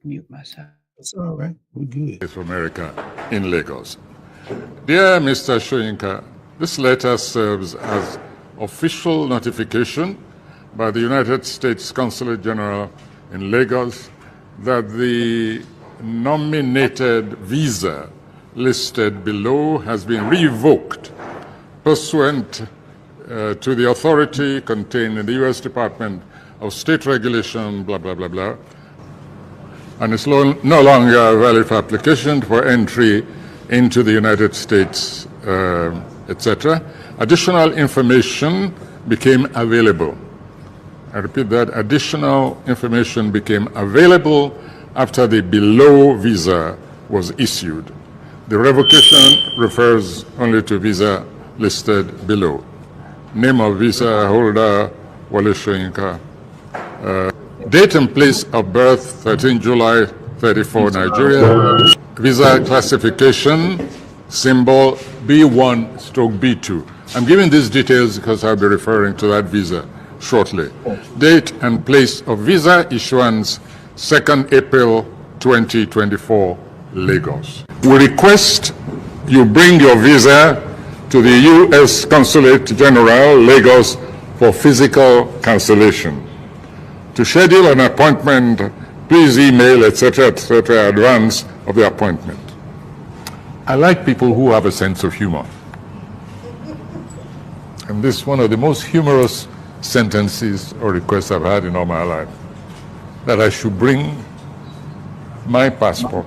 Mute myself. It's all right. We're good. States of America in Lagos. Dear Mr. Shoyinka, this letter serves as official notification by the United States Consulate General in Lagos that the nominated visa listed below has been revoked pursuant to the authority contained in the U.S. Department of State Regulation, blah, blah, blah, blah, and it's no longer valid for application for entry into the United States, etc. Additional information became available. I repeat that, additional information became available after the below visa was issued. The revocation refers only to visa listed below. Name of visa holder, Wale Soyinka. Date and place of birth, 13 July 34, Nigeria. Visa classification, symbol B1/B2. I'm giving these details because I'll be referring to that visa shortly. Date and place of visa issuance, 2nd April 2024, Lagos. We request you bring your visa to the U.S. Consulate General, Lagos, for physical cancellation. To schedule an appointment, please email, etc., advance of the appointment. I like people who have a sense of humor. And this is one of the most humorous sentences or requests I've had in all my life, that I should bring my passport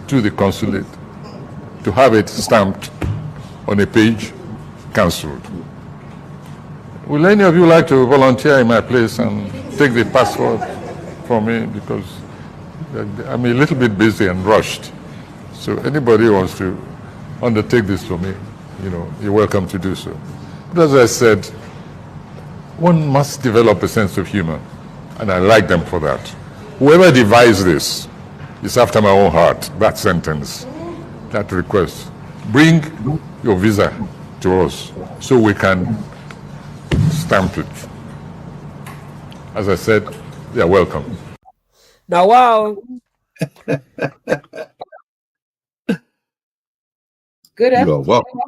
to the consulate to have it stamped on a page, cancelled. Will any of you like to volunteer in my place and take the passport for me? Because I'm a little bit busy and rushed. So anybody who wants to undertake this for me, you're welcome to do so. But as I said, one must develop a sense of humor, and I like them for that. Whoever devised this is after my own heart, that sentence, that request. Bring your visa to us so we can stamp it. As I said, they are welcome. Now, wow. Good You are welcome.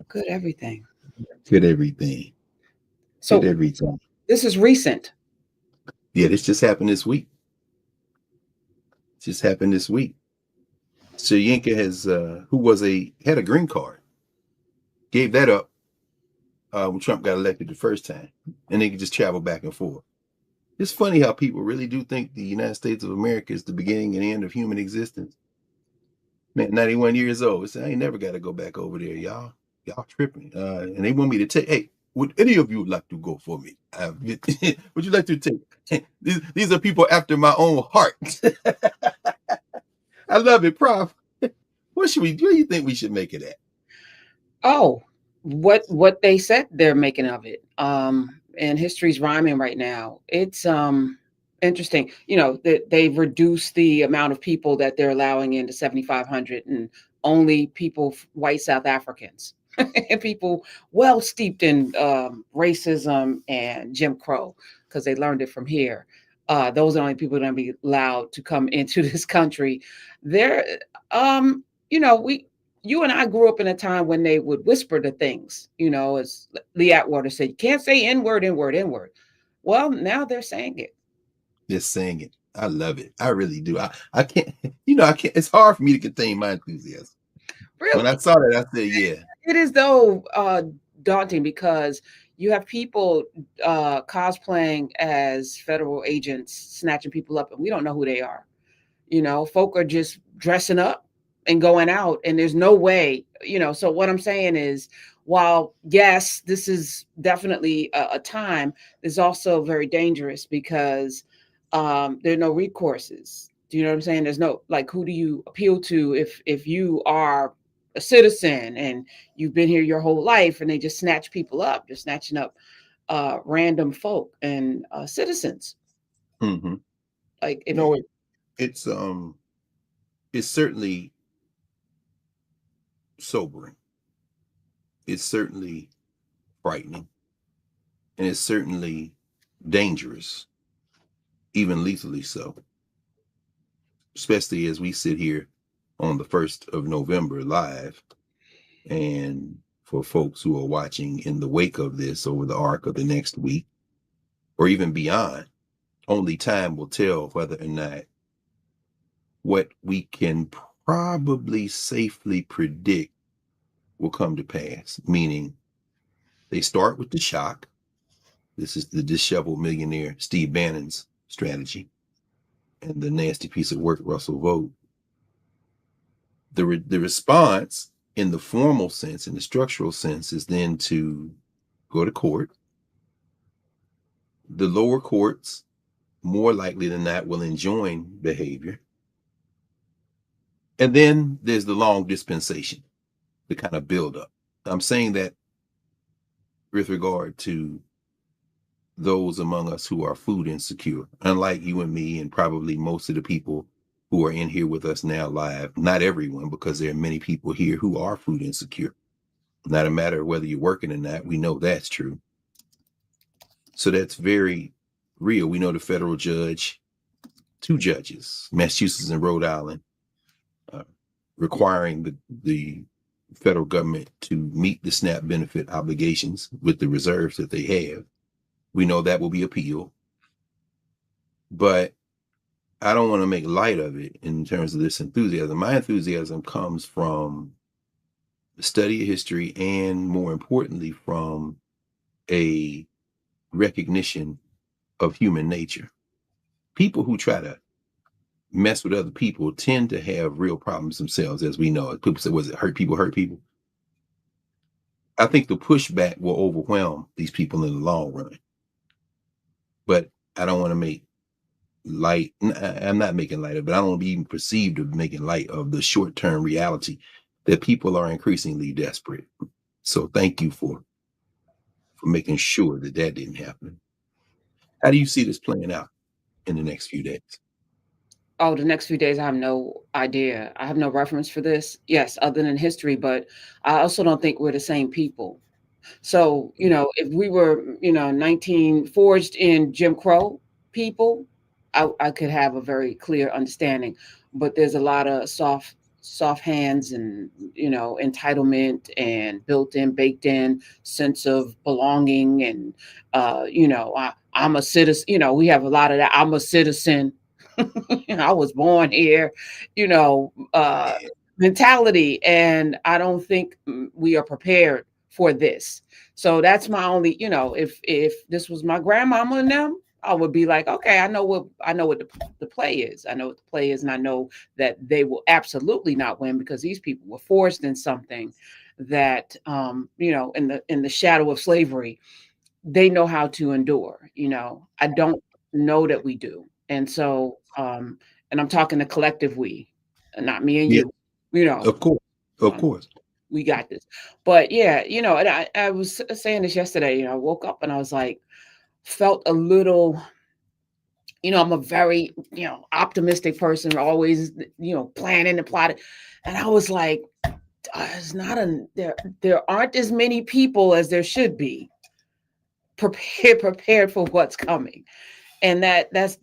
Good everything. Good everything. So Good everything. this is recent. Yeah, this just happened this week. Just happened this week. Soyinka has, had a green card, gave that up when Trump got elected the first time, and they could just travel back and forth. It's funny how people really do think the United States of America is the beginning and end of human existence. Man, 91 years old. I ain't never got to go back over there, y'all. Y'all tripping. And they want me to take, hey, would any of you like to go for me? Would you like to take? These are people after my own heart. I love it, Prof. What do you think we should make of that? Oh, what they said they're making of it. And history's rhyming right now. It's interesting. They've reduced the amount of people that they're allowing into 7,500, and only white South Africans, and people well steeped in racism and Jim Crow, because they learned it from here. Those are the only people that are going to be allowed to come into this country. You and I grew up in a time when they would whisper the things, as Lee Atwater said, you can't say N-word, N-word, N-word. Well, now they're saying it. They're saying it. I love it. I really do. I can't, I can't, it's hard for me to contain my enthusiasm. Really? When I saw that, I said, yeah. It is, though, daunting, because you have people cosplaying as federal agents, snatching people up, and we don't know who they are. Folk are just dressing up and going out, and there's no way, so what I'm saying is, while yes, this is definitely a time, it's also very dangerous, because there are no recourses. Do you know what I'm saying? There's no, who do you appeal to if you are a citizen and you've been here your whole life, and they just snatch people up? They're snatching up random folk and citizens. Mm-hmm. It's certainly sobering. It's certainly frightening, and it's certainly dangerous, even lethally so. especially as we sit here on the 1st of November live. And for folks who are watching in the wake of this over the arc of the next week or even beyond, only time will tell whether or not what we can probably safely predict will come to pass. Meaning they start with the shock. This is the disheveled millionaire Steve Bannon's strategy and the nasty piece of work Russell Vought. The response in the formal sense, in the structural sense, is then to go to court. The lower courts, more likely than not, will enjoin behavior. And then there's the long dispensation, the kind of buildup. I'm saying that with regard to those among us who are food insecure, unlike you and me, and probably most of the people who are in here with us now live. Not everyone, because there are many people here who are food insecure. Not a matter of whether you're working or not. We know that's true. So that's very real. We know the federal judge, 2 judges, Massachusetts and Rhode Island, requiring the federal government to meet the SNAP benefit obligations with the reserves that they have. We know that will be appealed. But I don't want to make light of it in terms of this enthusiasm. My enthusiasm comes from the study of history and, more importantly, from a recognition of human nature. People who try to mess with other people tend to have real problems themselves, as we know. People say, was it hurt people hurt people? I think the pushback will overwhelm these people in the long run. But I don't want to make light. I'm not making light of it, but I don't want to be even perceived of making light of the short-term reality that people are increasingly desperate. So thank you for making sure that didn't happen. How do you see this playing out in the next few days? Oh, the next few days, I have no idea. I have no reference for this. Yes, other than history, but I also don't think we're the same people. So, if we were, 19 forged in Jim Crow people, I could have a very clear understanding. But there's a lot of soft hands and, entitlement and baked in sense of belonging. And, I'm a citizen, we have a lot of that. I'm a citizen. I was born here, mentality. And I don't think we are prepared for this. So that's my only, if this was my grandmama and them, I would be like, okay, I know what the play is. I know what the play is, and I know that they will absolutely not win because these people were forced in something that, in the shadow of slavery, they know how to endure. I don't know that we do. And so, and I'm talking the collective we, not me and you, Of course. We got this. But yeah, and I was saying this yesterday, I woke up and I was like, felt a little, I'm a very, optimistic person, always, planning and plotting. And I was like, it's not there aren't as many people as there should be prepared for what's coming. And that's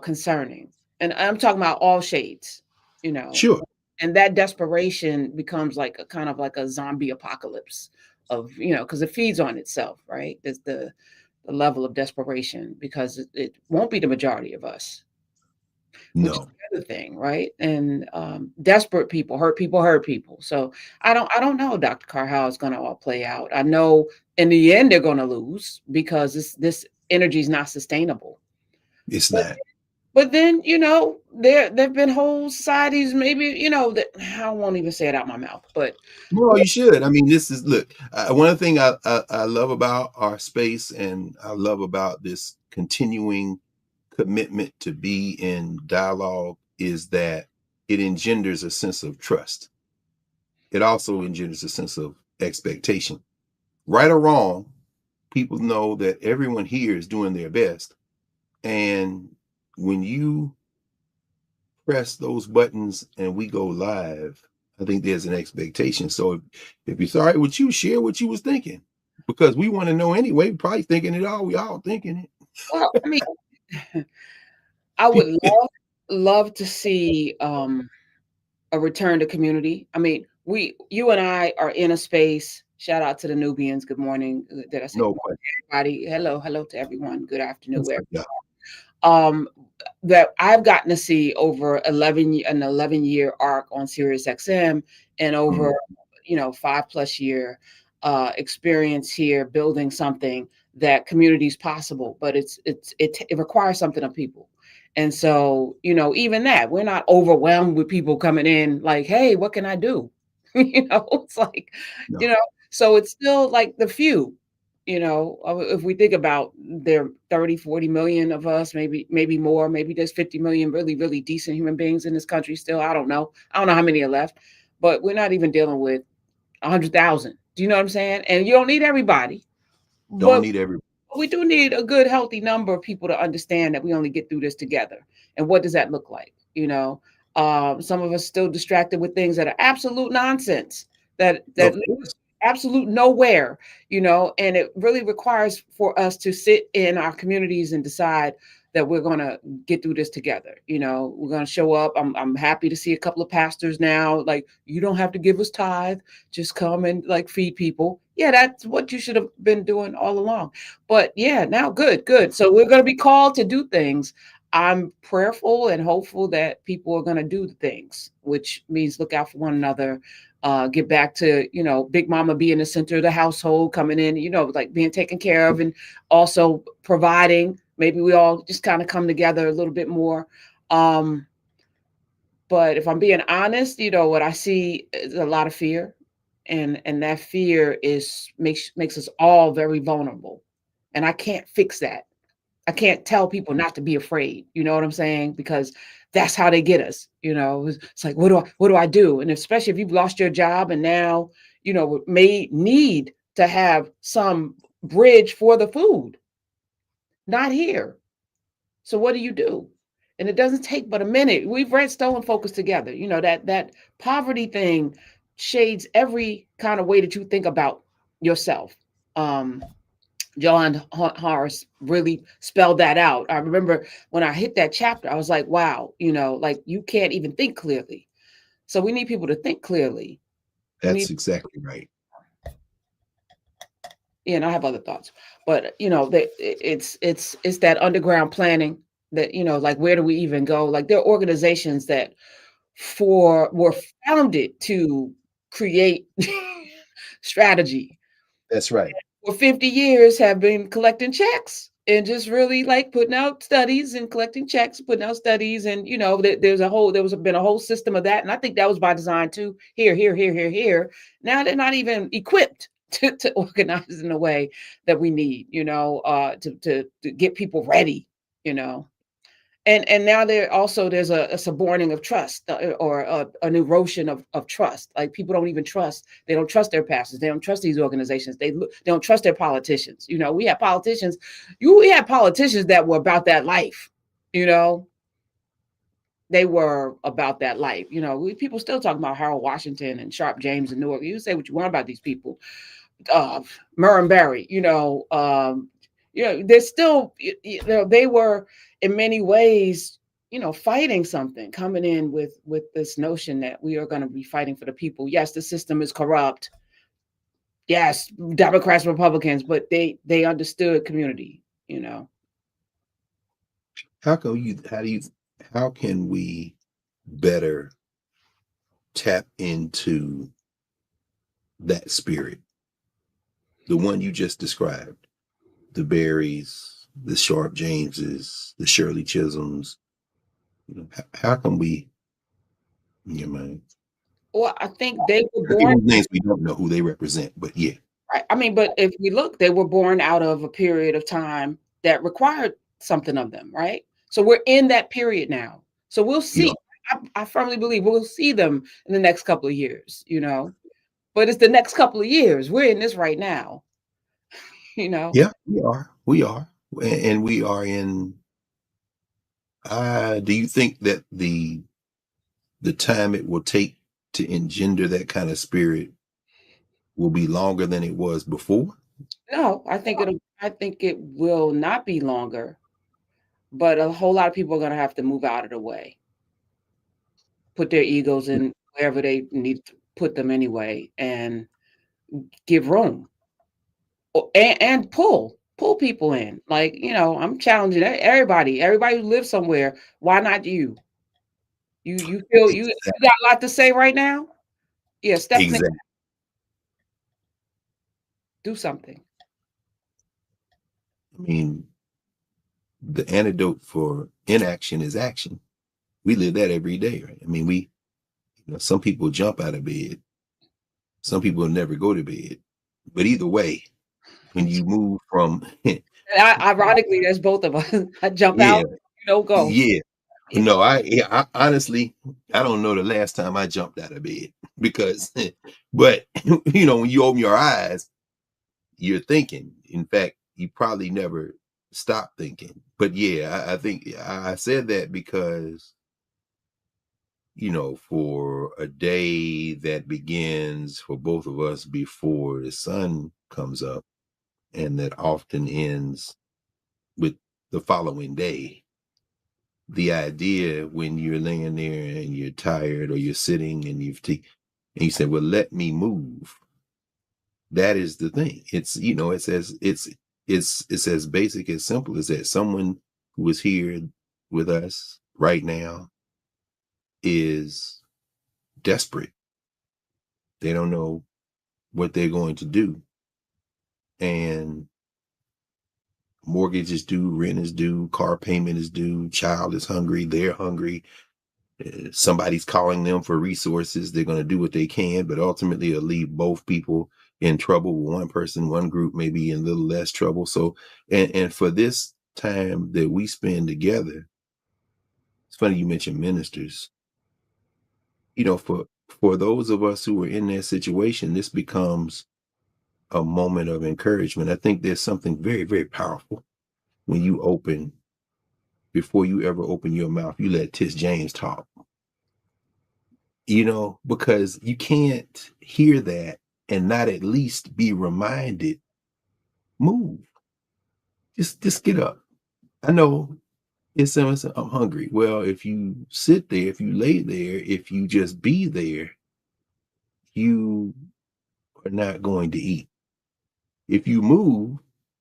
concerning. And I'm talking about all shades, Sure. And that desperation becomes like a kind of like a zombie apocalypse of, because it feeds on itself, right? There's the level of desperation because it won't be the majority of us. Which is the other thing, right? And desperate people hurt people. So I don't know, Dr. Carr, how it's going to all play out. I know in the end they're going to lose because this energy is not sustainable. It's not. But then, there've been whole societies, maybe, that I won't even say it out my mouth, but no, you should. I mean, this is one thing I love about our space, and I love about this continuing commitment to be in dialogue is that it engenders a sense of trust. It also engenders a sense of expectation. Right or wrong, people know that everyone here is doing their best. And when you press those buttons and we go live, I think there's an expectation. So if you're sorry with you, share what you was thinking, because we want to know anyway. We're probably thinking it all. We all thinking it. well, I mean, I would love love to see a return to community. I mean, you and I are in a space. Shout out to the Nubians. Good morning. Did I say No good morning, question. everybody? Hello to everyone. Good afternoon. That's like, yeah. Um, that I've gotten to see over an 11-year arc on Sirius XM and over, Mhm. 5+ year experience here building something that community is possible, but it requires something of people. And so, even that, we're not overwhelmed with people coming in like, hey, what can I do? It's like, you No, know, so it's still like the few, if we think about there 30, 40 million of us, maybe more, maybe there's 50 million really, really decent human beings in this country still. I don't know. I don't know how many are left, but we're not even dealing with 100,000. Do you know what I'm saying? And you don't need everybody, don't but need every. we do need a good, healthy number of people to understand that we only get through this together. And what does that look like? Some of us still distracted with things that are absolute nonsense, that Of course, absolute nowhere, and it really requires for us to sit in our communities and decide that we're going to get through this together. We're going to show up. I'm happy to see a couple of pastors now, like, you don't have to give us tithe, just come and like feed people. Yeah, that's what you should have been doing all along. But yeah, now good. So we're going to be called to do things. I'm prayerful and hopeful that people are going to do the things, which means look out for one another, get back to, Big Mama being the center of the household, coming in, like being taken care of and also providing. Maybe we all just kind of come together a little bit more. But if I'm being honest, what I see is a lot of fear, and that fear makes us all very vulnerable. And I can't fix that. I can't tell people not to be afraid. You know what I'm saying? Because that's how they get us. It's like, what do I do? And especially if you've lost your job and now, may need to have some bridge for the food, not here. So what do you do? And it doesn't take but a minute. We've read Stolen Focus together. That poverty thing shades every kind of way that you think about yourself. Um, John Harris really spelled that out. I remember when I hit that chapter, I was like, wow, like you can't even think clearly. So we need people to think clearly. We that's need, exactly right. and I have other thoughts, but that it's that underground planning that, like, where do we even go? Like, there are organizations that were founded to create strategy That's right. for 50 years, have been collecting checks and just really like putting out studies and collecting checks, putting out studies. And, been a whole system of that. And I think that was by design too. Here. Now they're not even equipped to organize in a way that we need, to get people ready, you know. And now there's a suborning of trust, or an erosion of trust. Like, people don't even trust. They don't trust their pastors. They don't trust these organizations. They don't trust their politicians. We had politicians. We had politicians that were about that life. They were about that life. People still talking about Harold Washington and Sharp James and Newark. You say what you want about these people. Murray Barry, they're still, they were in many ways, fighting something, coming in with this notion that we are going to be fighting for the people. Yes, the system is corrupt. Yes, Democrats, Republicans, but they understood community. How can we better tap into that spirit, the one you just described, the Berries, the Sharp Jameses, the Shirley Chisholms? How can we, mind? Well, I think they were I think born. those names we don't know who they represent, but yeah. Right. I mean, but if we look, they were born out of a period of time that required something of them, right? So we're in that period now. So we'll see. Yeah. I firmly believe we'll see them in the next couple of years, But it's the next couple of years. We're in this right now, Yeah, we are. We are. And we are in. Do you think that the time it will take to engender that kind of spirit will be longer than it was before? No, I think it will not be longer. but a whole lot of people are going to have to move out of the way, put their egos in wherever they need to put them anyway, and give room, and pull people in. Like, I'm challenging everybody who lives somewhere. Why not you? You feel you Exactly. got a lot to say right now? Yeah, step in, Exactly. do something. I mean, the antidote for inaction is action. We live that every day, right? I mean, some people jump out of bed. Some people never go to bed. But either way, when you move from, Ironically, there's both of us. I jump yeah, out, go. yeah. No, I honestly, I don't know the last time I jumped out of bed because, but when you open your eyes, you're thinking. In fact, you probably never stop thinking. But yeah, I think I said that because, for a day that begins for both of us before the sun comes up, and that often ends with the following day. The idea when you're laying there and you're tired, or you're sitting and and you say, well, let me move. That is the thing. It's as basic, as simple as that. Someone who is here with us right now is desperate. They don't know what they're going to do. And mortgage is due, rent is due, car payment is due, child is hungry, they're hungry. Somebody's calling them for resources. They're going to do what they can, but ultimately it'll leave both people in trouble. One person, one group may be in a little less trouble. So, and for this time that we spend together, it's funny you mentioned ministers. For those of us who are in that situation, this becomes a moment of encouragement. I think there's something very, very powerful when before you ever open your mouth, you let Tis James talk. Because you can't hear that and not at least be reminded, move. Just get up. I know it's someone saying, I'm hungry. Well, if you sit there, if you lay there, if you just be there, you are not going to eat. If you move,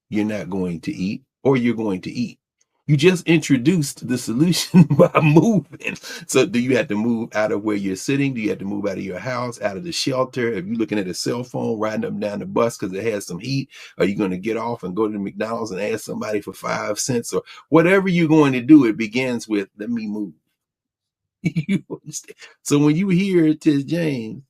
you're not going to eat, or you're going to eat. You just introduced the solution by moving. So do you have to move out of where you're sitting? Do you have to move out of your house, out of the shelter? If you're looking at a cell phone, riding up and down the bus because it has some heat, are you going to get off and go to the McDonald's and ask somebody for 5 cents? Or whatever you're going to do, it begins with, let me move. You understand? So when you hear Tis James,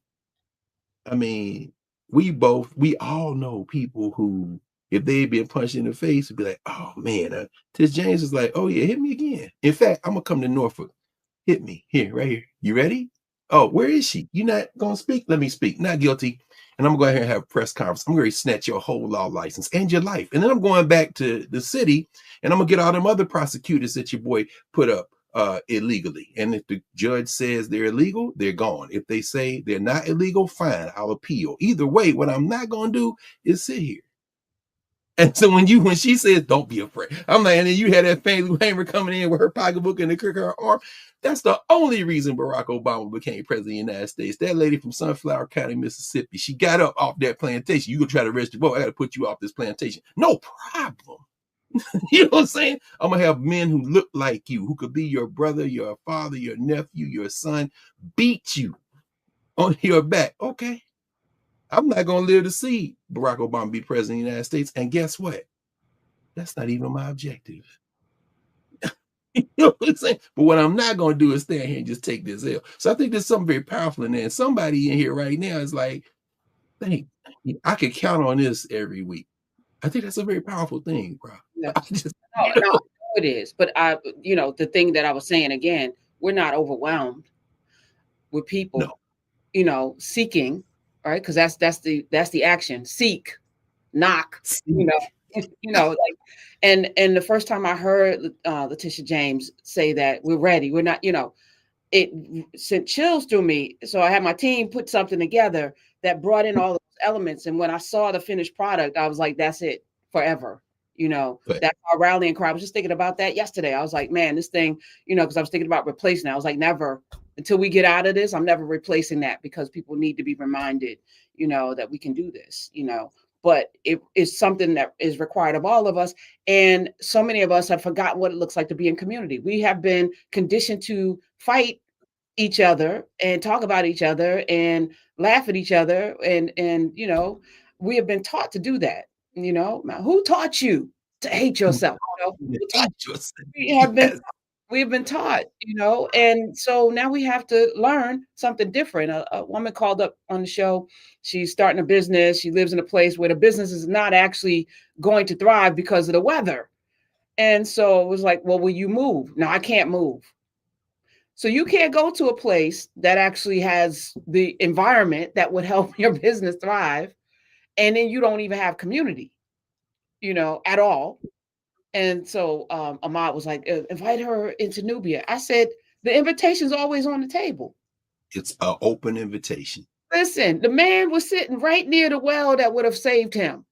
I mean, we all know people who, if they'd been punched in the face, would be like, oh man, Tis James is like, oh yeah, hit me again. In fact, I'm gonna come to Norfolk. Hit me here, right here. You ready? Oh, where is she? You not gonna speak? Let me speak. Not guilty. And I'm gonna go ahead and have a press conference. I'm gonna snatch your whole law license and your life. And then I'm going back to the city and I'm gonna get all them other prosecutors that your boy put up illegally. And if the judge says they're illegal, they're gone. If they say they're not illegal, fine, I'll appeal. Either way, what I'm not gonna do is sit here. And so when she says, don't be afraid, I'm like, and then you had that family hammer coming in with her pocketbook and the crook of her arm. That's the only reason Barack Obama became president of the United States. That lady from Sunflower County, Mississippi, she got up off that plantation. You gonna try to register, boy, I gotta put you off this plantation. No problem. You know what I'm saying? I'm gonna have men who look like you, who could be your brother, your father, your nephew, your son, beat you on your back. Okay. I'm not gonna live to see Barack Obama be president of the United States. And guess what? That's not even my objective. You know what I'm saying? But what I'm not gonna do is stand here and just take this L. So I think there's something very powerful in there. And somebody in here right now is like, dang, I could count on this every week. I think that's a very powerful thing, bro. Yeah. I just, No, it is. But the thing that I was saying again, we're not overwhelmed with people, no. Seeking, right? Because that's the action. Seek, knock, like, and the first time I heard Letitia James say that we're ready, we're not, it sent chills through me. So I had my team put something together that brought in all those elements. And when I saw the finished product, I was like, that's it forever. Right. That's our rallying cry. I was just thinking about that yesterday. I was like, man, this thing, because I was thinking about replacing it. I was like, never, until we get out of this, I'm never replacing that, because people need to be reminded, that we can do this, but it is something that is required of all of us. And so many of us have forgotten what it looks like to be in community. We have been conditioned to fight each other and talk about each other and laugh at each other. And we have been taught to do that. Now, who taught you to hate yourself? Who taught we have been Yes. we've been taught, and so now we have to learn something different. A woman called up on the show. She's starting a business. She lives in a place where the business is not actually going to thrive because of the weather. And so it was like, well, will you move? No, I can't move. So you can't go to a place that actually has the environment that would help your business thrive. And then you don't even have community, at all. And so Ahmad was like, invite her into Nubia. I said, the invitation's always on the table. It's an open invitation. Listen, the man was sitting right near the well that would have saved him.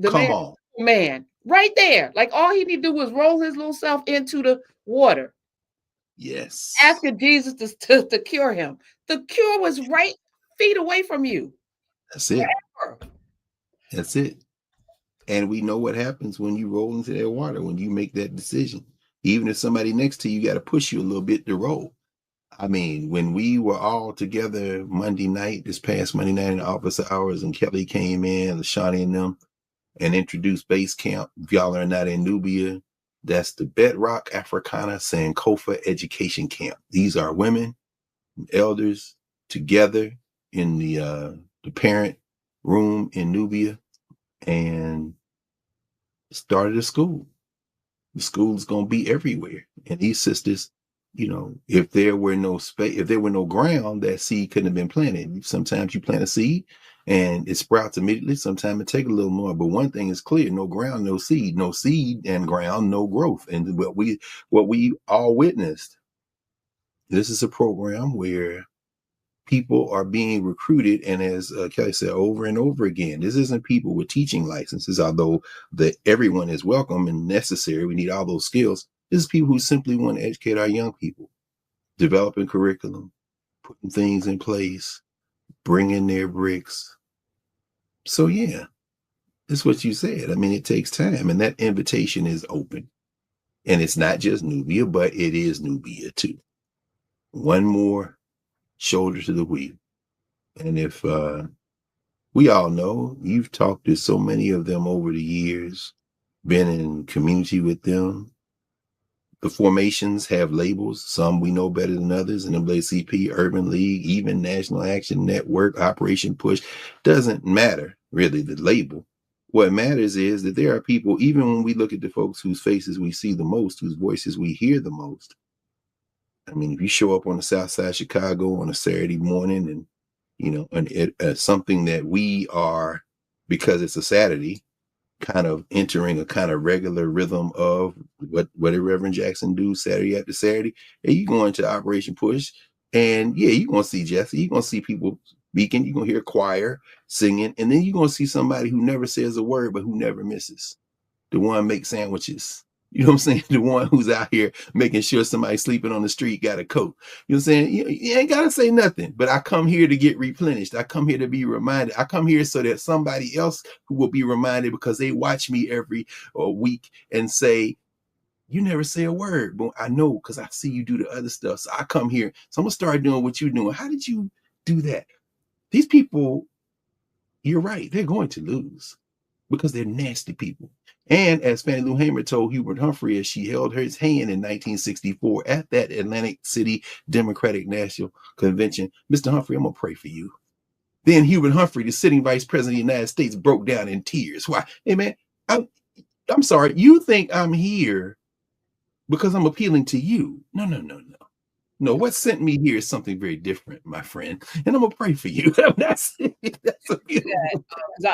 Come on. Man, right there. Like all he needed to do was roll his little self into the water. Yes. Asking Jesus to cure him. The cure was right feet away from you. That's it. Forever. That's it. And we know what happens when you roll into that water, when you make that decision. Even if somebody next to you got to push you a little bit to roll. I mean, when we were all together this past Monday night in office hours, and Kelly came in, LaShawnee and them, and introduced Base Camp. If y'all are not in Nubia, that's the Bedrock Africana Sankofa Education Camp. These are women and elders together in the parent room in Nubia, and started a school. The school is going to be everywhere. And these sisters, if there were no space, if there were no ground, that seed couldn't have been planted. Sometimes you plant a seed and it sprouts immediately. Sometimes it takes a little more. But one thing is clear: no ground, no seed. No seed and ground, no growth. And what we all witnessed, this is a program where people are being recruited, and as Kelly said over and over again, this isn't people with teaching licenses, although everyone is welcome and necessary. We need all those skills. This is people who simply want to educate our young people, developing curriculum, putting things in place, bringing their bricks. So yeah, it's what you said. I mean, it takes time, and that invitation is open. And it's not just Nubia, but it is Nubia too. One more shoulder to the wheel. And if we all know, you've talked to so many of them over the years, been in community with them. The formations have labels. Some we know better than others. NAACP, Urban League, even National Action Network, Operation Push. Doesn't matter, really, the label. What matters is that there are people, even when we look at the folks whose faces we see the most, whose voices we hear the most. I mean, if you show up on the South Side of Chicago on a Saturday morning, and something that we are, because it's a Saturday, kind of entering a kind of regular rhythm of what did Reverend Jackson do Saturday after Saturday? Hey, you going to Operation Push, and yeah, you're gonna see Jesse, you're gonna see people speaking, you're gonna hear choir singing, and then you're gonna see somebody who never says a word but who never misses. The one makes sandwiches. You know what I'm saying? The one who's out here making sure somebody sleeping on the street got a coat. You know what I'm saying? You ain't got to say nothing, but I come here to get replenished. I come here to be reminded. I come here so that somebody else who will be reminded, because they watch me every week and say, you never say a word. But I know, because I see you do the other stuff. So I come here. So I'm going to start doing what you're doing. How did you do that? These people, you're right. They're going to lose because they're nasty people. And as Fannie Lou Hamer told Hubert Humphrey as she held his hand in 1964 at that Atlantic City Democratic National Convention, Mr. Humphrey, I'm going to pray for you. Then Hubert Humphrey, the sitting vice president of the United States, broke down in tears. Why? Hey, man, I'm sorry. You think I'm here because I'm appealing to you? No. No, what sent me here is something very different, my friend. And I'm going to pray for you. That's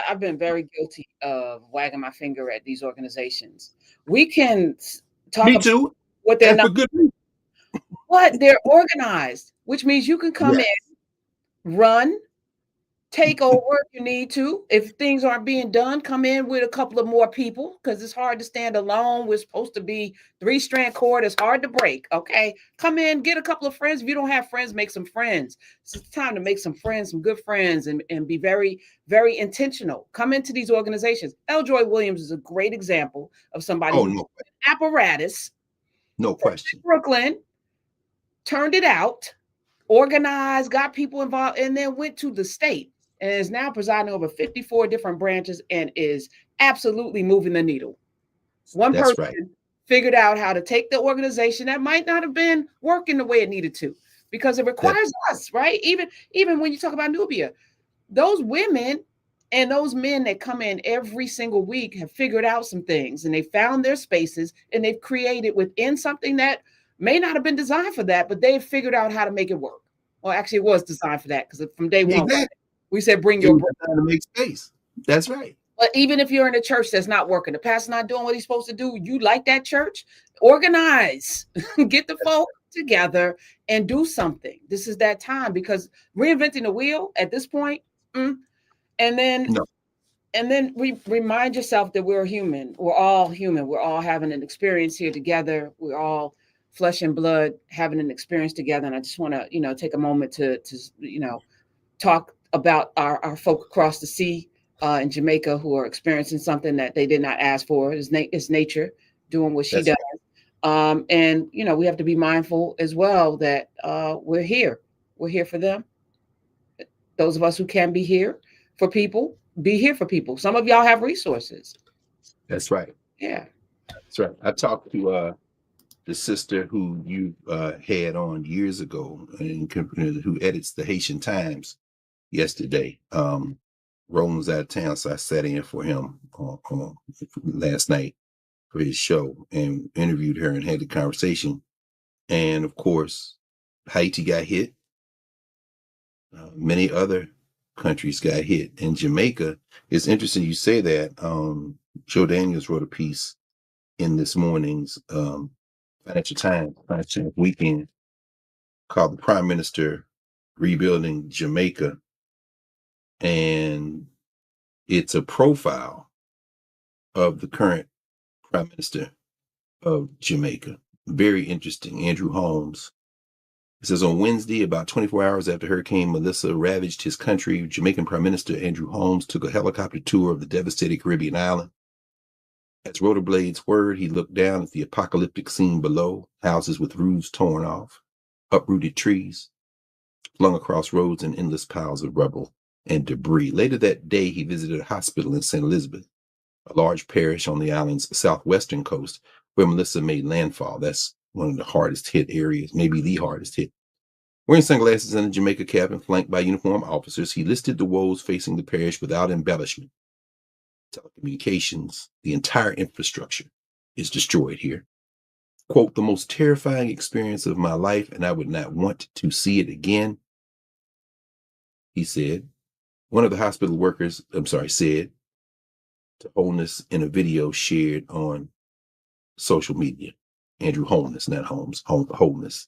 I've been very guilty of wagging my finger at these organizations. We can talk me about too. what they're and not, for good reason. but they're organized, which means you can come in, run, take over if you need to. If things aren't being done, come in with a couple of more people because it's hard to stand alone. We're supposed to be 3-strand cord. It's hard to break. Okay. Come in, get a couple of friends. If you don't have friends, make some friends. It's time to make some friends, some good friends, and be very, very intentional. Come into these organizations. L. Joy Williams is a great example of somebody Oh, who no, apparatus, no question. Brooklyn, turned it out, organized, got people involved, and then went to the state and is now presiding over 54 different branches and is absolutely moving the needle. One That's person right. figured out how to take the organization that might not have been working the way it needed to because it requires us, right? Even when you talk about Nubia, those women and those men that come in every single week have figured out some things and they found their spaces and they've created within something that may not have been designed for that, but they've figured out how to make it work. Well, actually, it was designed for that because from day one, Exactly. we said, bring It your was brand. designed to make space. That's right. But even if you're in a church that's not working, the pastor's not doing what he's supposed to do, you like that church, organize, get the folk together and do something. This is that time because reinventing the wheel at this point, and then No. and then remind yourself that we're human. We're all human. We're all having an experience here together. We're all flesh and blood having an experience together. And I just want to, take a moment to talk about our folk across the sea in Jamaica who are experiencing something that they did not ask for. It's nature doing what she That's does. right. And we have to be mindful as well that we're here. We're here for them. Those of us who can be here for people, be here for people. Some of y'all have resources. That's right. Yeah. That's right. I talked to the sister who you had on years ago and who edits the Haitian Times yesterday. Roland was out of town, so I sat in for him last night for his show and interviewed her and had the conversation. And of course, Haiti got hit. Many other countries got hit. And Jamaica, it's interesting you say that. Joe Daniels wrote a piece in this morning's Financial Times weekend called "The Prime Minister Rebuilding Jamaica," and it's a profile of the current Prime Minister of Jamaica. Very interesting, Andrew Holmes. It says on Wednesday, about 24 hours after Hurricane Melissa ravaged his country, Jamaican Prime Minister Andrew Holmes took a helicopter tour of the devastated Caribbean island. As rollerblades whirred, he looked down at the apocalyptic scene below, houses with roofs torn off, uprooted trees, flung across roads and endless piles of rubble and debris. Later that day, he visited a hospital in St. Elizabeth, a large parish on the island's southwestern coast where Melissa made landfall. That's one of the hardest hit areas, maybe the hardest hit. Wearing sunglasses and a Jamaica cap and flanked by uniformed officers, he listed the woes facing the parish without embellishment. Telecommunications, the entire infrastructure is destroyed here. Quote, the most terrifying experience of my life, and I would not want to see it again, he said. One of the hospital workers, said to Wholeness in a video shared on social media. Andrew Wholeness, not Holmes, Wholeness.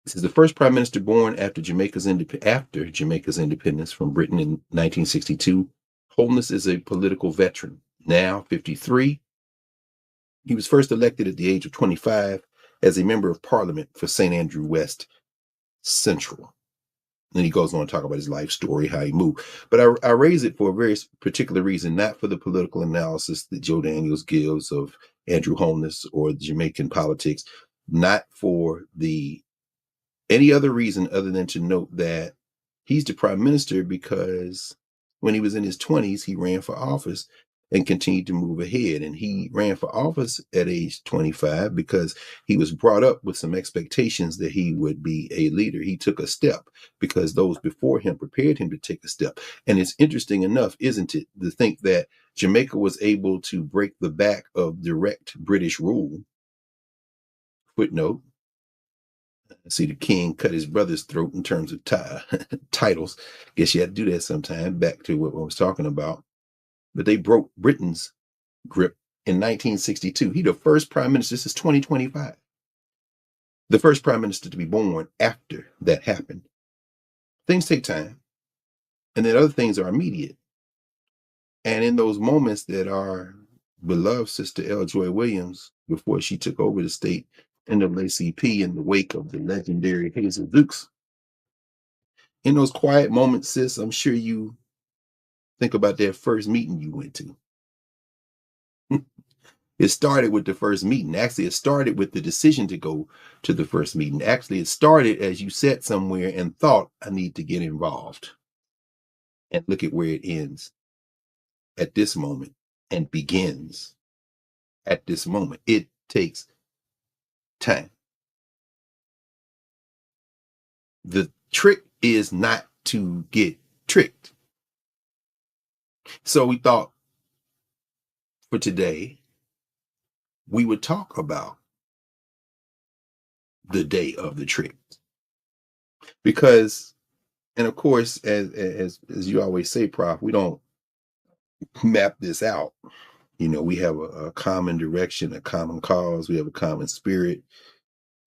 This is the first prime minister born after Jamaica's independence from Britain in 1962. Wholeness is a political veteran, now 53. He was first elected at the age of 25 as a member of parliament for St. Andrew West Central. And he goes on to talk about his life story, how he moved. But I raise it for a very particular reason, not for the political analysis that Joe Daniels gives of Andrew Holness or Jamaican politics, not for any other reason other than to note that he's the prime minister because when he was in his 20s, he ran for office and continued to move ahead. And he ran for office at age 25 because he was brought up with some expectations that he would be a leader. He took a step because those before him prepared him to take a step. And it's interesting enough, isn't it, to think that Jamaica was able to break the back of direct British rule. Footnote. See, the king cut his brother's throat in terms of titles. Guess you had to do that sometime. Back to what I was talking about. But they broke Britain's grip in 1962. He the first prime minister. This is 2025. The first prime minister to be born after that happened. Things take time. And then other things are immediate. And in those moments that our beloved sister L. Joy Williams, before she took over the state NAACP in the wake of the legendary Hazel Dukes, in those quiet moments, sis, I'm sure you think about that first meeting you went to. It started with the first meeting. Actually, it started with the decision to go to the first meeting. Actually, it started as you sat somewhere and thought, I need to get involved. And look at where it ends at this moment and begins at this moment. It takes time. The trick is not to get tricked. So we thought for today, we would talk about the day of the trick. Because, and of course, as you always say, Prof, we don't map this out. You know, we have a common direction, a common cause, we have a common spirit.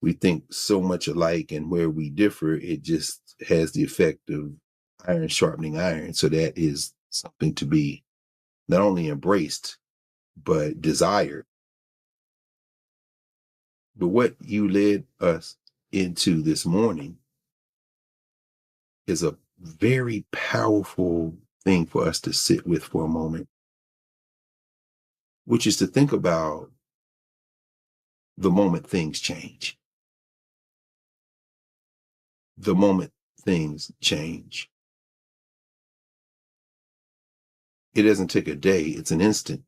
We think so much alike, and where we differ, it just has the effect of iron sharpening iron. So that is something to be not only embraced, but desired. But what you led us into this morning is a very powerful thing for us to sit with for a moment, which is to think about the moment things change. The moment things change. It doesn't take a day, it's an instant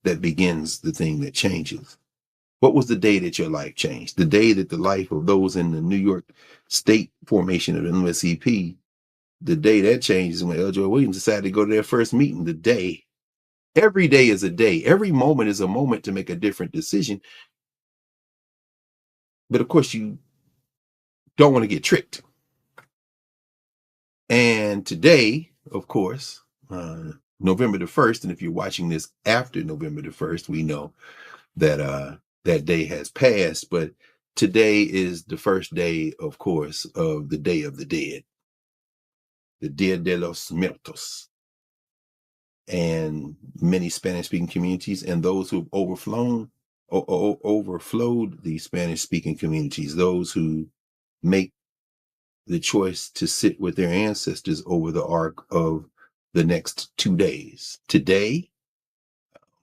that begins the thing that changes. What was the day that your life changed? The day that the life of those in the New York State formation of the NAACP, the day that changed is when L. Joy Williams decided to go to their first meeting. The day, every day is a day. Every moment is a moment to make a different decision. But of course, you don't want to get tricked. And today, of course, November the 1st, and if you're watching this after November the 1st, we know that that day has passed, but today is the first day, of course, of the Day of the Dead, the Dia de los Muertos. And many Spanish-speaking communities and those who've overflowed the Spanish-speaking communities, those who make the choice to sit with their ancestors over the arc of the next 2 days. Today,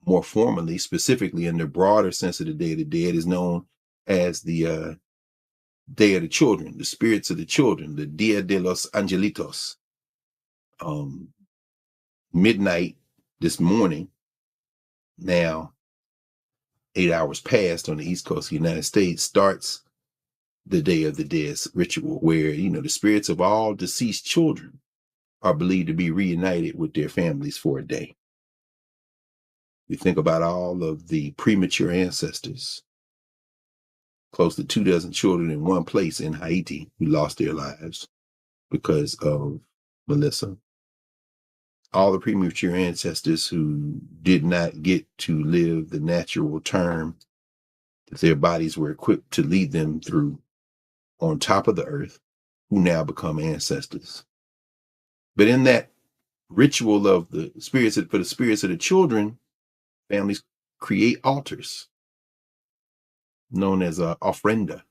more formally, specifically in the broader sense of the Day of the Dead, is known as the Day of the Children, the spirits of the children, the Dia de los Angelitos. Midnight this morning, now 8 hours past on the East Coast of the United States, starts the Day of the Dead ritual, where, you know, the spirits of all deceased children are believed to be reunited with their families for a day. We think about all of the premature ancestors, close to 24 children in one place in Haiti who lost their lives because of Melissa. All the premature ancestors who did not get to live the natural term that their bodies were equipped to lead them through on top of the earth, who now become ancestors. But in that ritual of the spirits, for the spirits of the children, families create altars known as ofrenda.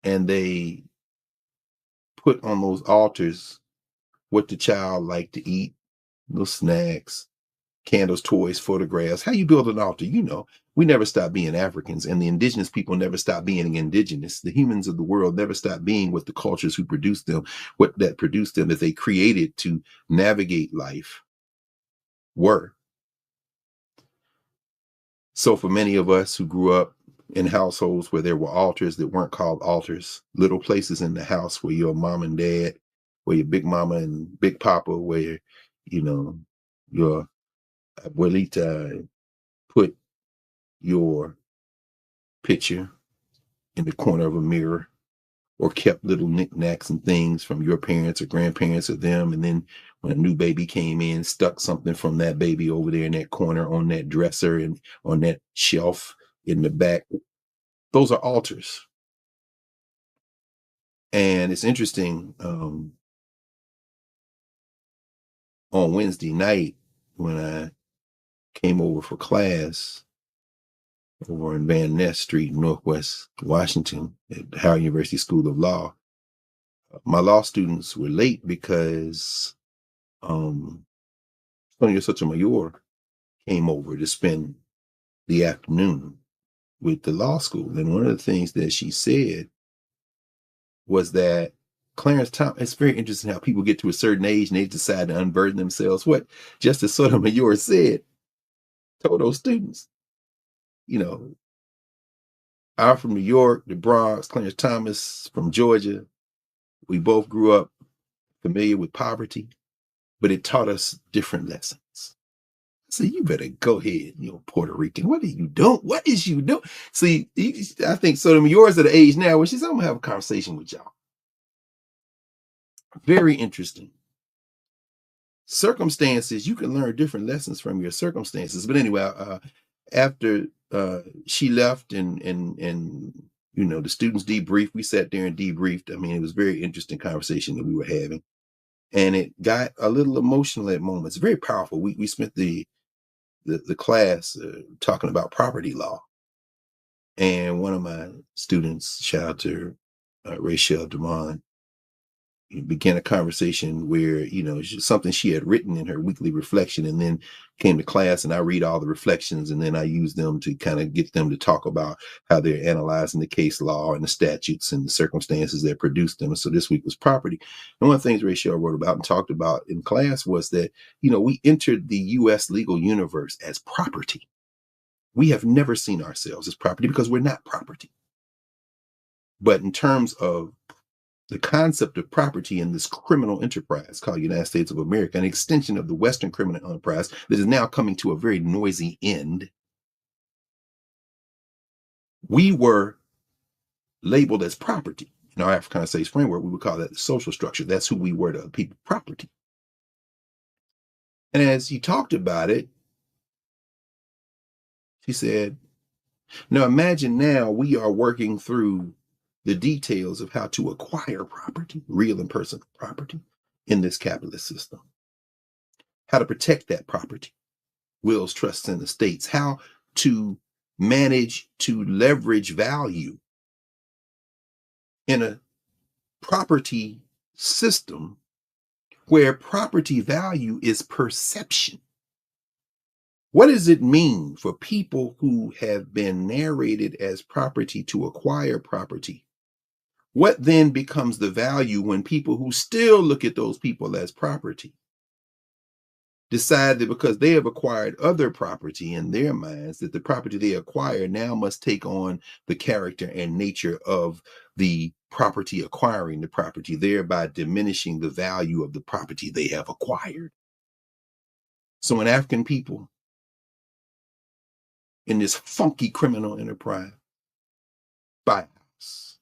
And they put on those altars what the child liked to eat, little snacks, candles, toys, photographs. How you build an altar? You know, we never stop being Africans, and the indigenous people never stop being indigenous. The humans of the world never stop being what the cultures who produced them, that they created to navigate life were. So for many of us who grew up in households where there were altars that weren't called altars, little places in the house where your mom and dad, where your big mama and big papa, where, you know, your abuelita put your picture in the corner of a mirror, or kept little knickknacks and things from your parents or grandparents or them. And then when a new baby came in, stuck something from that baby over there in that corner on that dresser and on that shelf in the back. Those are altars. And it's interesting. on Wednesday night when I came over for class over in Van Ness Street, Northwest Washington, at Howard University School of Law. My law students were late because Sonia Sotomayor came over to spend the afternoon with the law school. And one of the things that she said was that Clarence Thomas, it's very interesting how people get to a certain age and they decide to unburden themselves. What Justice Sotomayor said, told those students, you know, I'm from New York, the Bronx, Clarence Thomas from Georgia. We both grew up familiar with poverty, but it taught us different lessons. So you better go ahead, Puerto Rican. What are you doing? What is you doing? See, I think Sotomayor's at the age now where she's, I'm gonna have a conversation with y'all. Very interesting. Circumstances, you can learn different lessons from your circumstances. But anyway, after she left and the students debriefed, we sat there and debriefed. I mean, it was a very interesting conversation that we were having. And it got a little emotional at moments. Very powerful. We spent the class talking about property law. And one of my students, shout out to Rachel Demond, began a conversation where, something she had written in her weekly reflection, and then came to class and I read all the reflections, and then I use them to kind of get them to talk about how they're analyzing the case law and the statutes and the circumstances that produced them. And so this week was property. And one of the things Rachel wrote about and talked about in class was that, we entered the U.S. legal universe as property. We have never seen ourselves as property because we're not property. But in terms of the concept of property in this criminal enterprise called United States of America, an extension of the Western criminal enterprise that is now coming to a very noisy end, we were labeled as property. In our Africana Studies framework, we would call that the social structure. That's who we were to people, property. And as he talked about it, he said, now imagine now we are working through the details of how to acquire property, real and personal property, in this capitalist system. How to protect that property, wills, trusts, and estates. How to manage to leverage value in a property system where property value is perception. What does it mean for people who have been narrated as property to acquire property? What then becomes the value when people who still look at those people as property decide that because they have acquired other property in their minds, that the property they acquire now must take on the character and nature of the property acquiring the property, thereby diminishing the value of the property they have acquired? So when African people in this funky criminal enterprise buy a house,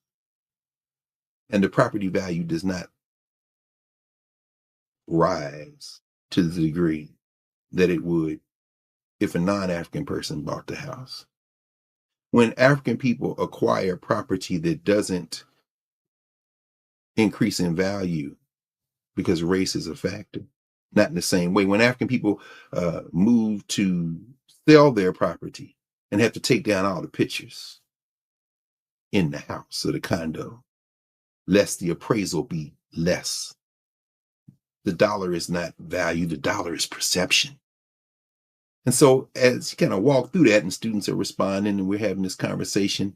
and the property value does not rise to the degree that it would if a non-African person bought the house. When African people acquire property that doesn't increase in value because race is a factor, not in the same way. When African people move to sell their property and have to take down all the pictures in the house or the condo, lest the appraisal be less. The dollar is not value, the dollar is perception. And so as you kind of walk through that and students are responding and we're having this conversation,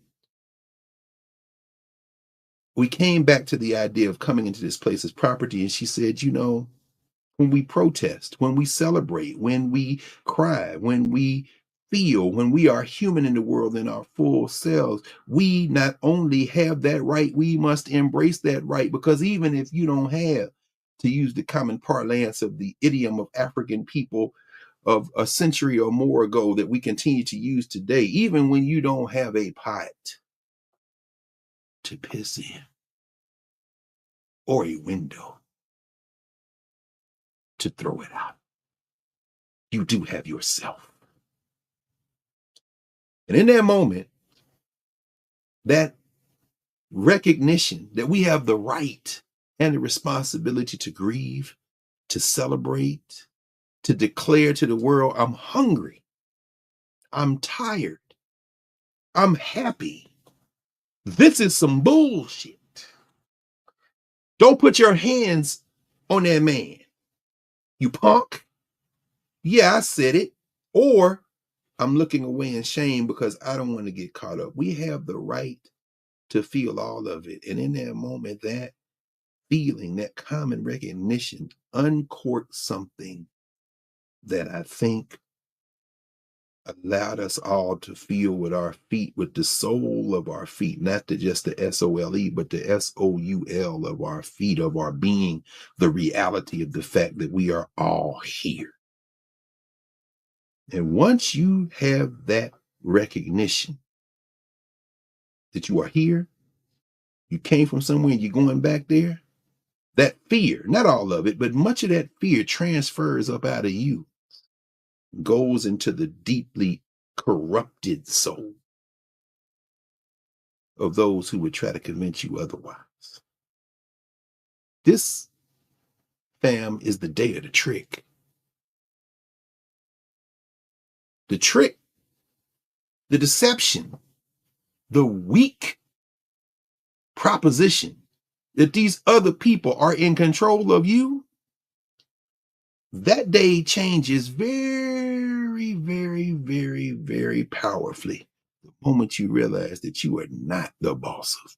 we came back to the idea of coming into this place as property. And she said, when we protest, when we celebrate, when we cry, when we feel, when we are human in the world in our full selves, we not only have that right, we must embrace that right. Because even if you don't have, to use the common parlance of the idiom of African people of a century or more ago that we continue to use today, even when you don't have a pot to piss in or a window to throw it out, you do have yourself. And in that moment, that recognition that we have the right and the responsibility to grieve, to celebrate, to declare to the world, I'm hungry, I'm tired, I'm happy. This is some bullshit. Don't put your hands on that man, you punk. Yeah, I said it. Or I'm looking away in shame because I don't want to get caught up. We have the right to feel all of it. And in that moment, that feeling, that common recognition uncorked something that I think allowed us all to feel with our feet, with the soul of our feet, not just the SOLE, but the SOUL of our feet, of our being, the reality of the fact that we are all here. And once you have that recognition that you are here, you came from somewhere and you're going back there, that fear, not all of it, but much of that fear transfers up out of you, goes into the deeply corrupted soul of those who would try to convince you otherwise. This, fam, is the day of the trick. The trick, the deception, the weak proposition that these other people are in control of you, that day changes very, very, very, very powerfully the moment you realize that you are not the boss of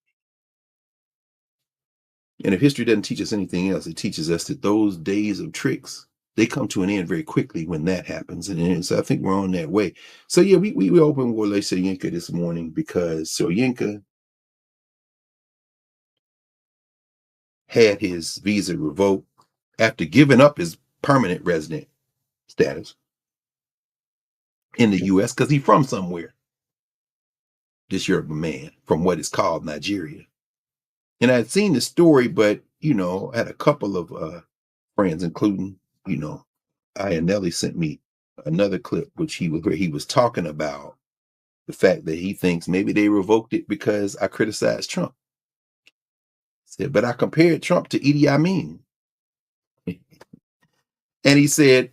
it. And if history doesn't teach us anything else, it teaches us that those days of tricks, they come to an end very quickly when that happens. And so I think we're on that way. So yeah, we opened Wole Soyinka this morning because Soyinka had his visa revoked after giving up his permanent resident status in the U.S. because he's from somewhere. This Yoruba man from what is called Nigeria. And I'd seen the story, but, I had a couple of friends, including, Ionelli sent me another clip, where he was talking about the fact that he thinks maybe they revoked it because I criticized Trump. Said, but I compared Trump to Idi Amin. And he said,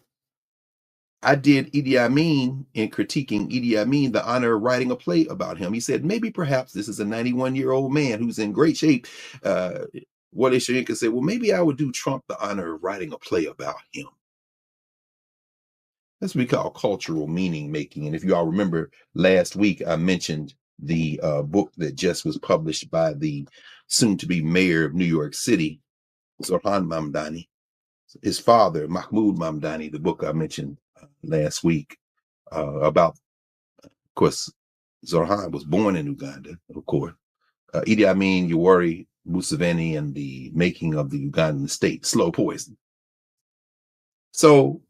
I did Idi Amin in critiquing Idi Amin the honor of writing a play about him. He said, maybe perhaps this is a 91-year-old man who's in great shape. Wole Soyinka said, well, maybe I would do Trump the honor of writing a play about him. That's what we call cultural meaning making. And if you all remember last week, I mentioned the book that just was published by the soon-to-be mayor of New York City, Zohran Mamdani. His father, Mahmoud Mamdani, the book I mentioned last week about, of course, Zohran was born in Uganda, of course. Idi Amin, Yoweri Museveni, and the making of the Ugandan state, slow poison. So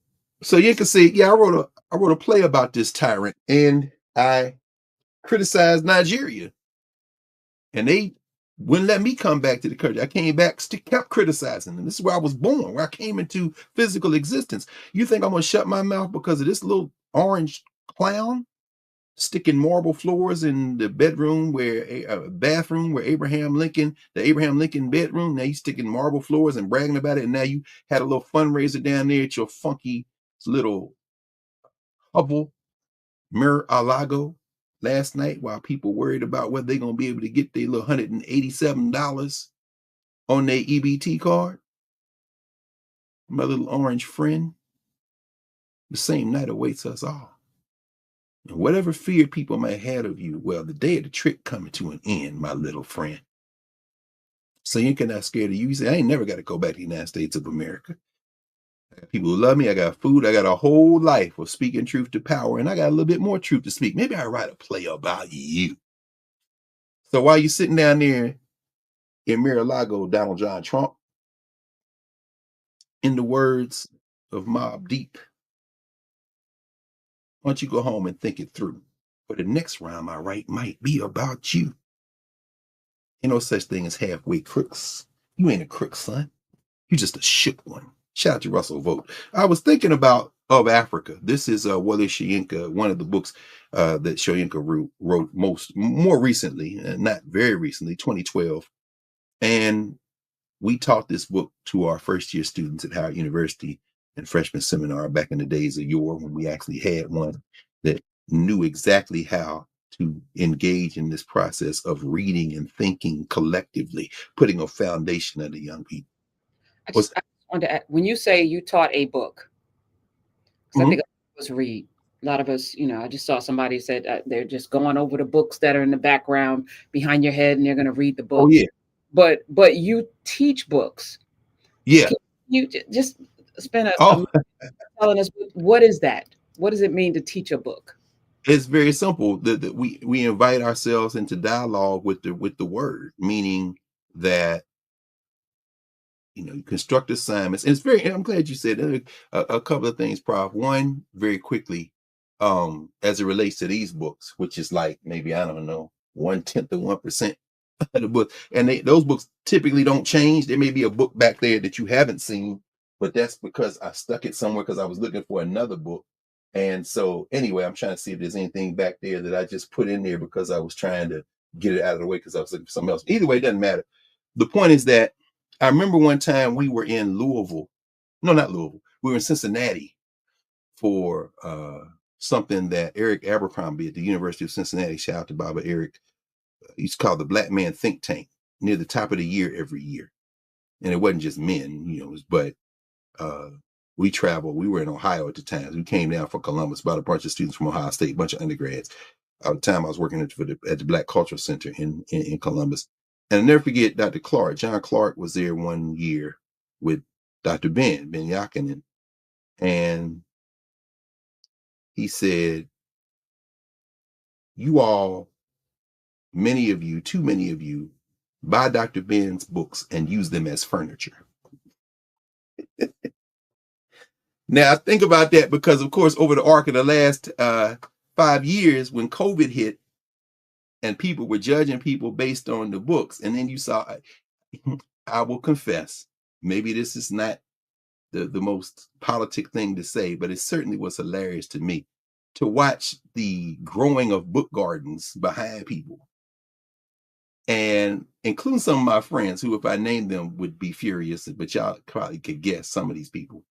you can see, yeah, I wrote a play about this tyrant, and I criticized Nigeria, and they wouldn't let me come back to the country. I came back, kept criticizing them. This is where I was born, where I came into physical existence. You think I'm gonna shut my mouth because of this little orange clown sticking marble floors in the bedroom bathroom where the Abraham Lincoln bedroom? Now you sticking marble floors and bragging about it, and now you had a little fundraiser down there at your funky little hovel, Mar-a-Lago, last night while people worried about whether they're going to be able to get their little $187 on their EBT card. My little orange friend, the same night awaits us all. And whatever fear people may have had of you, well, the day of the trick coming to an end, my little friend. So you ain't not scared of you. You say, I ain't never got to go back to the United States of America. I got people who love me. I got food. I got a whole life of speaking truth to power. And I got a little bit more truth to speak. Maybe I write a play about you. So while you're sitting down there in Mar-a-Lago, Donald John Trump, in the words of Mobb Deep, why don't you go home and think it through? For the next rhyme I write might be about you. Ain't no such thing as halfway crooks. You ain't a crook, son. You just a shook one. Shout out to Russell Vogt. I was thinking about Of Africa. This is Wole Soyinka, one of the books that Soyinka wrote more recently, not very recently, 2012. And we taught this book to our first year students at Howard University and freshman seminar back in the days of yore, when we actually had one that knew exactly how to engage in this process of reading and thinking collectively, putting a foundation of the young people. I just wanted to add, when you say you taught a book, because I think a lot of us read. A lot of us, I just saw somebody said they're just going over the books that are in the background behind your head, and they're going to read the book. Oh yeah. But you teach books. Yeah. Can you just spend a Oh, minute telling us, what is that? What does it mean to teach a book? it's very simple. That we invite ourselves into dialogue with the word, meaning that you construct assignments. And I'm glad you said a couple of things, Prof. One, very quickly, as it relates to these books, which is like maybe, I don't know, 1/10 of 1% of the book. And those books typically don't change. There may be a book back there that you haven't seen, but that's because I stuck it somewhere because I was looking for another book. And so anyway, I'm trying to see if there's anything back there that I just put in there because I was trying to get it out of the way because I was looking for something else. Either way, it doesn't matter. The point is that I remember one time we were in Louisville. No, not Louisville. We were in Cincinnati for something that Eric Abercrombie at the University of Cincinnati, shout out to Baba Eric, he's called the Black Man Think Tank, near the top of the year every year. And it wasn't just men, but we traveled. We were in Ohio at the time. We came down from Columbus, about a bunch of students from Ohio State, a bunch of undergrads. At the time I was working at the Black Cultural Center in Columbus. And I'll never forget Dr. Clark. John Clark was there one year with Dr. Ben Yakinen. And he said, you all, many of you, too many of you, buy Dr. Ben's books and use them as furniture. Now, think about that because, of course, over the arc of the last 5 years, when COVID hit and people were judging people based on the books, and then you saw, I will confess, maybe this is not the most politic thing to say, but it certainly was hilarious to me to watch the growing of book gardens behind people. And including some of my friends who, if I named them, would be furious, but y'all probably could guess some of these people.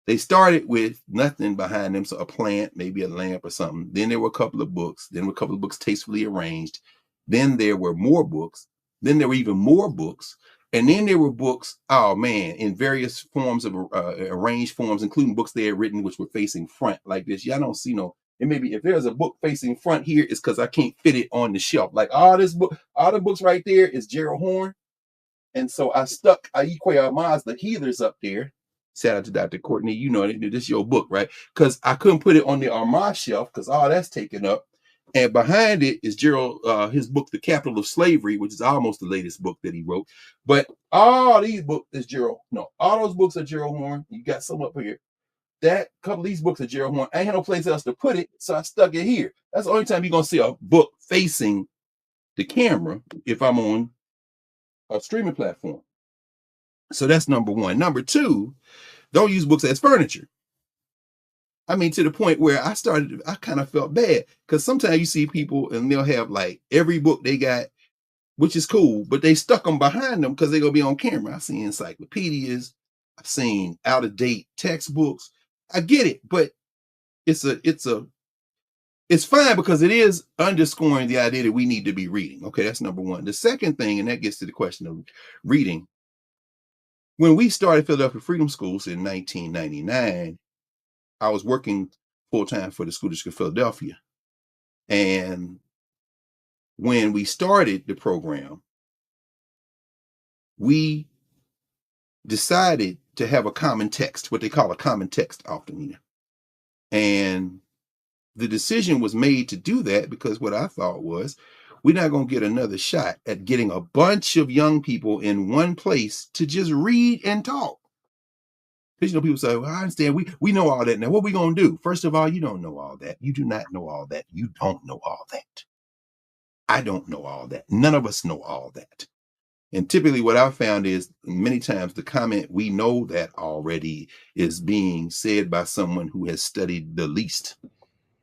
They started with nothing behind them, so a plant, maybe a lamp or something. Then there were a couple of books. Then there were a couple of books tastefully arranged. Then there were more books. Then there were even more books. And then there were books, oh man, in various forms of arranged forms, including books they had written which were facing front like this. Y'all don't see no. And maybe if there's a book facing front here, it's because I can't fit it on the shelf. Like all the books right there is Gerald Horn. And so I stuck Aikwe Ahmad's The Healers up there. Shout out to Dr. Courtney. This is your book, right? Because I couldn't put it on the Armand shelf because all that's taken up. And behind it is Gerald, his book, The Capital of Slavery, which is almost the latest book that he wrote. But all these books is Gerald. No, all those books are Gerald Horn. You got some up here. That couple of these books are Gerald Horn. I ain't had no place else to put it, so I stuck it here. That's the only time you're going to see a book facing the camera if I'm on a streaming platform. So that's number one. Number two, don't use books as furniture. I mean, to the point where I kind of felt bad because sometimes you see people and they'll have like every book they got, which is cool, but they stuck them behind them because they're going to be on camera. I've seen encyclopedias. I've seen out of date textbooks. I get it, but it's fine because it is underscoring the idea that we need to be reading. Okay, that's number one. The second thing, and that gets to the question of reading. When we started Philadelphia Freedom Schools in 1999, I was working full-time for the School District of Philadelphia. And when we started the program, we decided to have a common text, what they call a common text often. And the decision was made to do that because what I thought was, we're not going to get another shot at getting a bunch of young people in one place to just read and talk. Because, people say, well, I understand. We know all that. Now, what are we going to do? First of all, you don't know all that. You do not know all that. You don't know all that. I don't know all that. None of us know all that. And typically what I've found is many times the comment, we know that already, is being said by someone who has studied the least,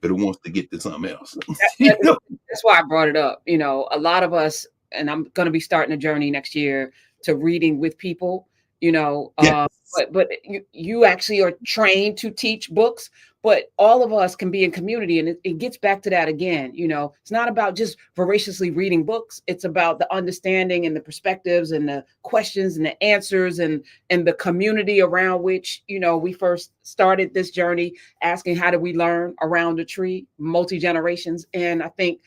but who wants to get to something else. That's why I brought it up. A lot of us, and I'm going to be starting a journey next year to reading with people, Yes. but you actually are trained to teach books, but all of us can be in community, and it gets back to that again. It's not about just voraciously reading books. It's about the understanding and the perspectives and the questions and the answers and the community around which we first started this journey, asking how do we learn around a tree, multi generations. And I think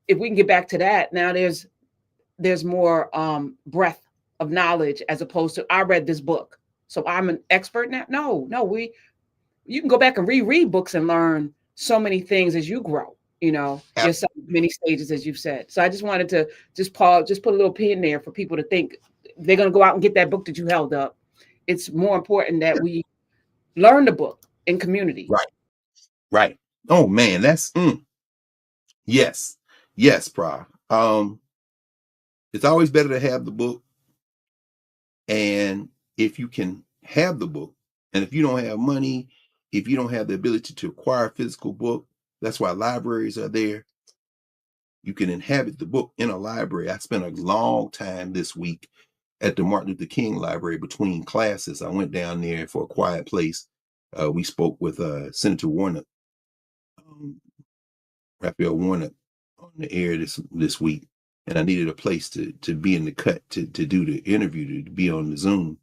if we can get back to that, now there's more breadth of knowledge, as opposed to I read this book, so I'm an expert now. No, you can go back and reread books and learn so many things as you grow, yourself, many stages, as you've said. So I just wanted to just pause, just put a little pin there for people to think they're going to go out and get that book that you held up. It's more important that we learn the book in community. Right. Oh man, that's yes, Prof. It's always better to have the book, and if you can have the book, and if you don't have money, if you don't have the ability to acquire a physical book, that's why libraries are there. You can inhabit the book in a library. I spent a long time this week at the Martin Luther King Library between classes. I went down there for a quiet place. We spoke with Senator Warnock, Raphael Warnock, on the air this week, and I needed a place to be in the cut to do the interview, to be on the Zoom.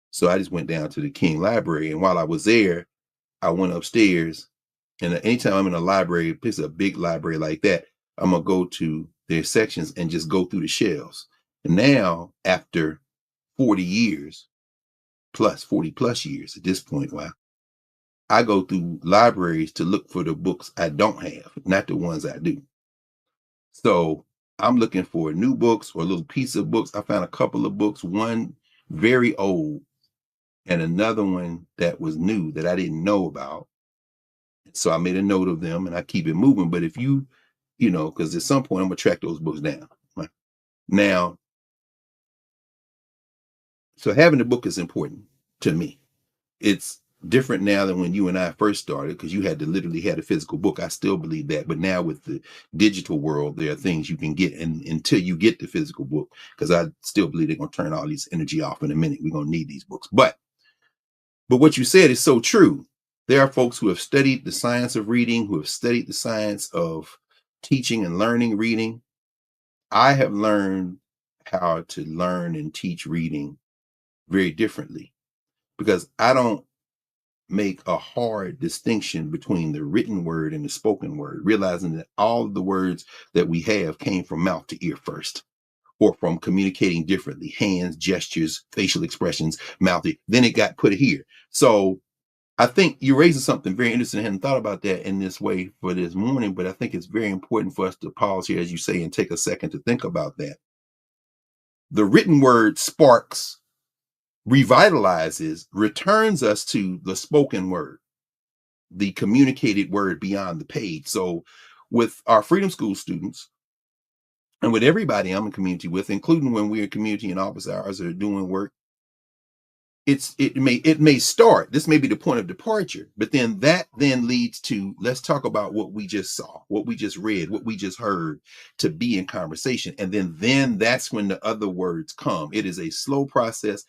So I just went down to the King Library, and while I was there, I went upstairs. And anytime I'm in a library, if it's a big library like that, I'm gonna go to their sections and just go through the shelves. And now, after 40 years, 40 plus years at this point, wow, I go through libraries to look for the books I don't have, not the ones I do. So I'm looking for new books or a little piece of books. I found a couple of books, one very old and another one that was new that I didn't know about. So I made a note of them and I keep it moving. But if because at some point I'm gonna track those books down. Right? Now, so having the book is important to me. It's different now than when you and I first started, because you had to literally have a physical book. I still believe that. But now with the digital world, there are things you can get, and until you get the physical book, because I still believe they're gonna turn all these energy off in a minute. We're gonna need these books. But what you said is so true. There are folks who have studied the science of reading, who have studied the science of teaching and learning reading. I have learned how to learn and teach reading very differently, because I don't make a hard distinction between the written word and the spoken word, realizing that all of the words that we have came from mouth to ear first, or from communicating differently, hands, gestures, facial expressions, mouth, then it got put here. So I think you're raising something very interesting. I hadn't thought about that in this way for this morning, but I think it's very important for us to pause here, as you say, and take a second to think about that. The written word sparks, revitalizes, returns us to the spoken word, the communicated word beyond the page. So with our Freedom School students, and with everybody I'm in community with, including when we're in community and office hours or doing work, it may start, this may be the point of departure, but then that leads to, let's talk about what we just saw, what we just read, what we just heard, to be in conversation. And then that's when the other words come. It is a slow process,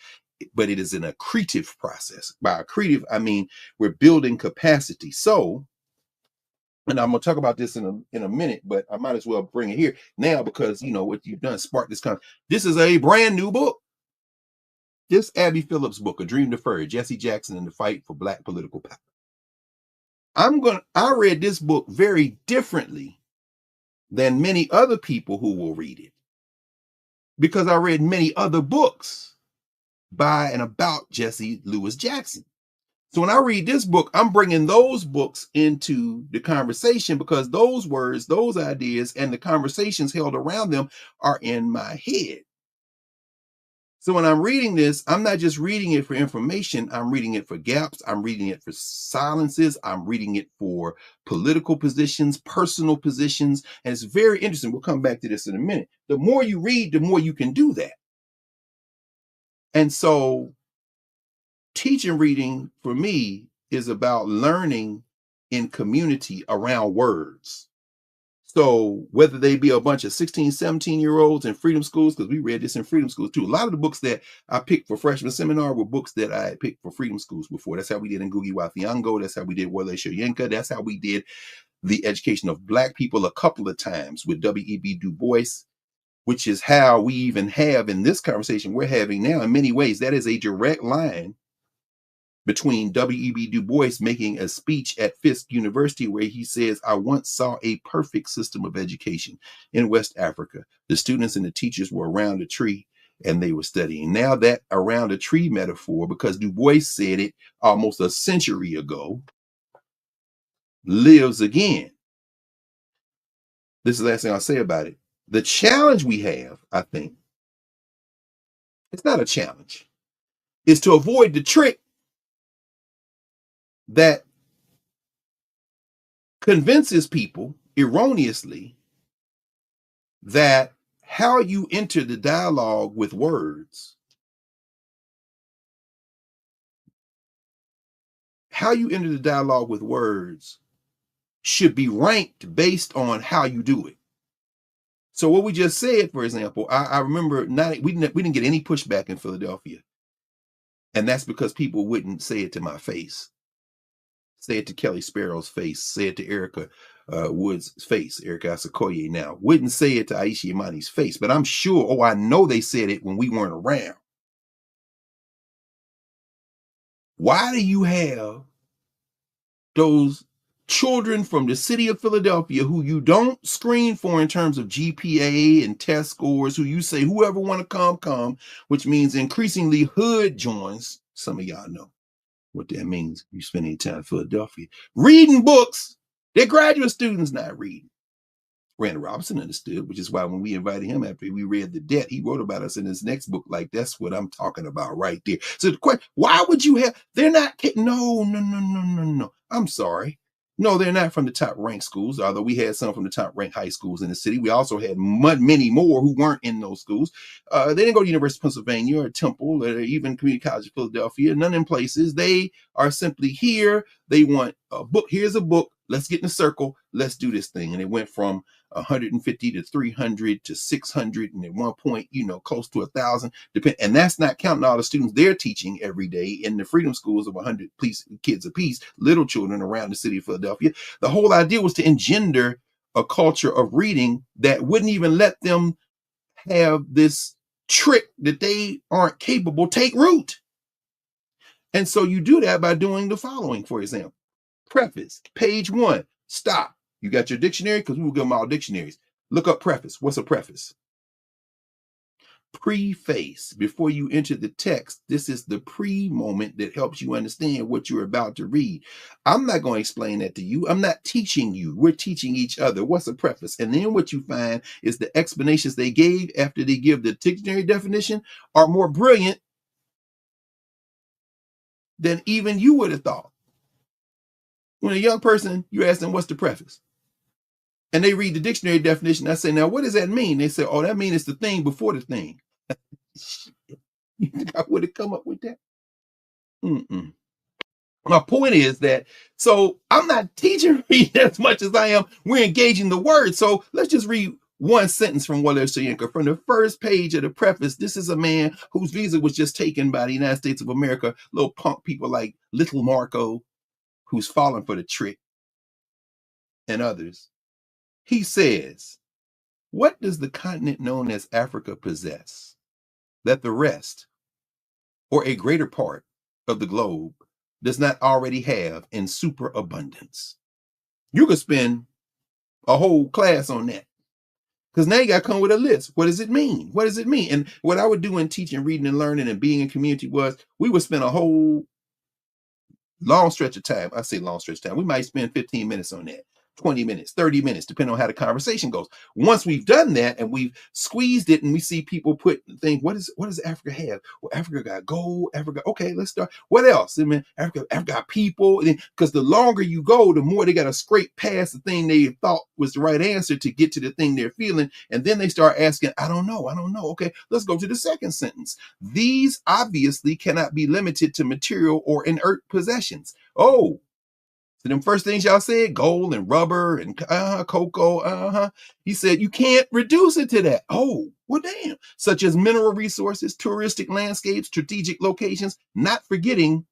but it is an accretive process. By accretive, I mean we're building capacity. So, and I'm gonna talk about this in a minute, but I might as well bring it here now, because what you've done sparked this this is a brand new book. This Abby Phillips book, A Dream Deferred, Jesse Jackson and the Fight for Black Political Power. I read this book very differently than many other people who will read it, because I read many other books by and about Jesse Lewis Jackson. So when I read this book, I'm bringing those books into the conversation, because those words, those ideas, and the conversations held around them are in my head. So when I'm reading this, I'm not just reading it for information. I'm reading it for gaps. I'm reading it for silences. I'm reading it for political positions, personal positions. And it's very interesting. We'll come back to this in a minute. The more you read, the more you can do that. And so teaching reading for me is about learning in community around words. So whether they be a bunch of 16, 17-year-olds in freedom schools, because we read this in freedom schools too. A lot of the books that I picked for freshman seminar were books that I had picked for freedom schools before. That's how we did in Ngugi wa Thiong'o. That's how we did Wole Soyinka. That's how we did the education of Black people a couple of times with W.E.B. Du Bois, which is how we even have in this conversation we're having now. In many ways, that is a direct line between W.E.B. Du Bois making a speech at Fisk University where he says, I once saw a perfect system of education in West Africa. The students and the teachers were around a tree and they were studying. Now that around a tree metaphor, because Du Bois said it almost a century ago, lives again. This is the last thing I'll say about it. The challenge we have, I think, it's not a challenge, is to avoid the trick that convinces people erroneously that how you enter the dialogue with words, should be ranked based on how you do it. So what we just said, for example, I remember we didn't get any pushback in Philadelphia. And that's because people wouldn't say it to my face. Say it to Kelly Sparrow's face. Say it to Erica Wood's face. Erica Asakoye now. Wouldn't say it to Aisha Imani's face. But I'm sure, I know they said it when we weren't around. Why do you have those children from the city of Philadelphia who you don't screen for in terms of GPA and test scores, who you say whoever want to come, which means increasingly hood joins? Some of y'all know what that means. You spend any time in Philadelphia reading books that graduate students not reading. Randall Robinson understood, which is why when we invited him after we read The Debt, he wrote about us in his next book. Like, that's what I'm talking about right there. So the question, why would you have, they're not, no. I'm sorry. No, they're not from the top ranked schools, although we had some from the top ranked high schools in the city. We also had many more who weren't in those schools. They didn't go to University of Pennsylvania or Temple or even Community College of Philadelphia, none in places. They are simply here. They want a book. Here's a book. Let's get in a circle. Let's do this thing. And it went from 150 to 300 to 600. And at one point, close to 1,000. And that's not counting all the students they're teaching every day in the freedom schools of 100 kids apiece, little children around the city of Philadelphia. The whole idea was to engender a culture of reading that wouldn't even let them have this trick that they aren't capable take root. And so you do that by doing the following, for example. Preface, page 1, stop. You got your dictionary? Because we will give them all dictionaries. Look up preface. What's a preface? Preface. Before you enter the text, this is the pre-moment that helps you understand what you're about to read. I'm not going to explain that to you. I'm not teaching you. We're teaching each other. What's a preface? And then what you find is the explanations they gave after they give the dictionary definition are more brilliant than even you would have thought. When a young person, you ask them, what's the preface? And they read the dictionary definition. I say, now, what does that mean? They say, oh, that means it's the thing before the thing. You think I would have come up with that? My point is that, so I'm not teaching reading as much as I am. We're engaging the word. So let's just read one sentence from Wole Soyinka. From the first page of the preface, this is a man whose visa was just taken by the United States of America. Little punk people like Little Marco, who's fallen for the trick, and others. He says, what does the continent known as Africa possess that the rest, or a greater part of the globe, does not already have in superabundance? You could spend a whole class on that, because now you got to come with a list. What does it mean? What does it mean? And what I would do in teaching, reading, and learning and being in community was we would spend a whole long stretch of time. I say long stretch of time. We might spend 15 minutes on that. 20 minutes, 30 minutes, depending on how the conversation goes. Once we've done that and we've squeezed it and we see people think, what does Africa have? Well, Africa got gold, Africa, okay, let's start. What else? I mean, Africa got people. Because the longer you go, the more they got to scrape past the thing they thought was the right answer to get to the thing they're feeling. And then they start asking, I don't know. Okay, let's go to the second sentence. These obviously cannot be limited to material or inert possessions. Oh, So them first things y'all said, gold and rubber and cocoa, he said you can't reduce it to that. Oh, well, damn. Such as mineral resources, touristic landscapes, strategic locations, not forgetting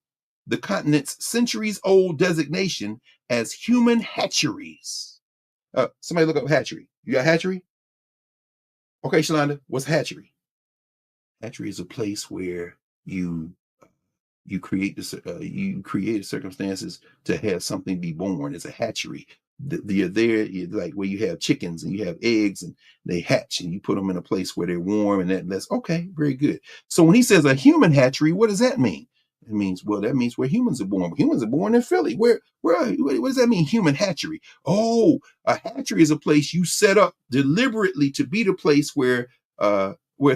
the continent's centuries-old designation as human hatcheries. Somebody look up hatchery. You got hatchery? Okay, Shalonda, what's hatchery? Hatchery is a place where you create circumstances to have something be born. It's a hatchery. Like where you have chickens and you have eggs and they hatch and you put them in a place where they're warm, and that's okay, very good. So when he says a human hatchery, what does that mean? It means, well, that means where humans are born. Humans are born in Philly. What does that mean, human hatchery? Oh, a hatchery is a place you set up deliberately to be the place where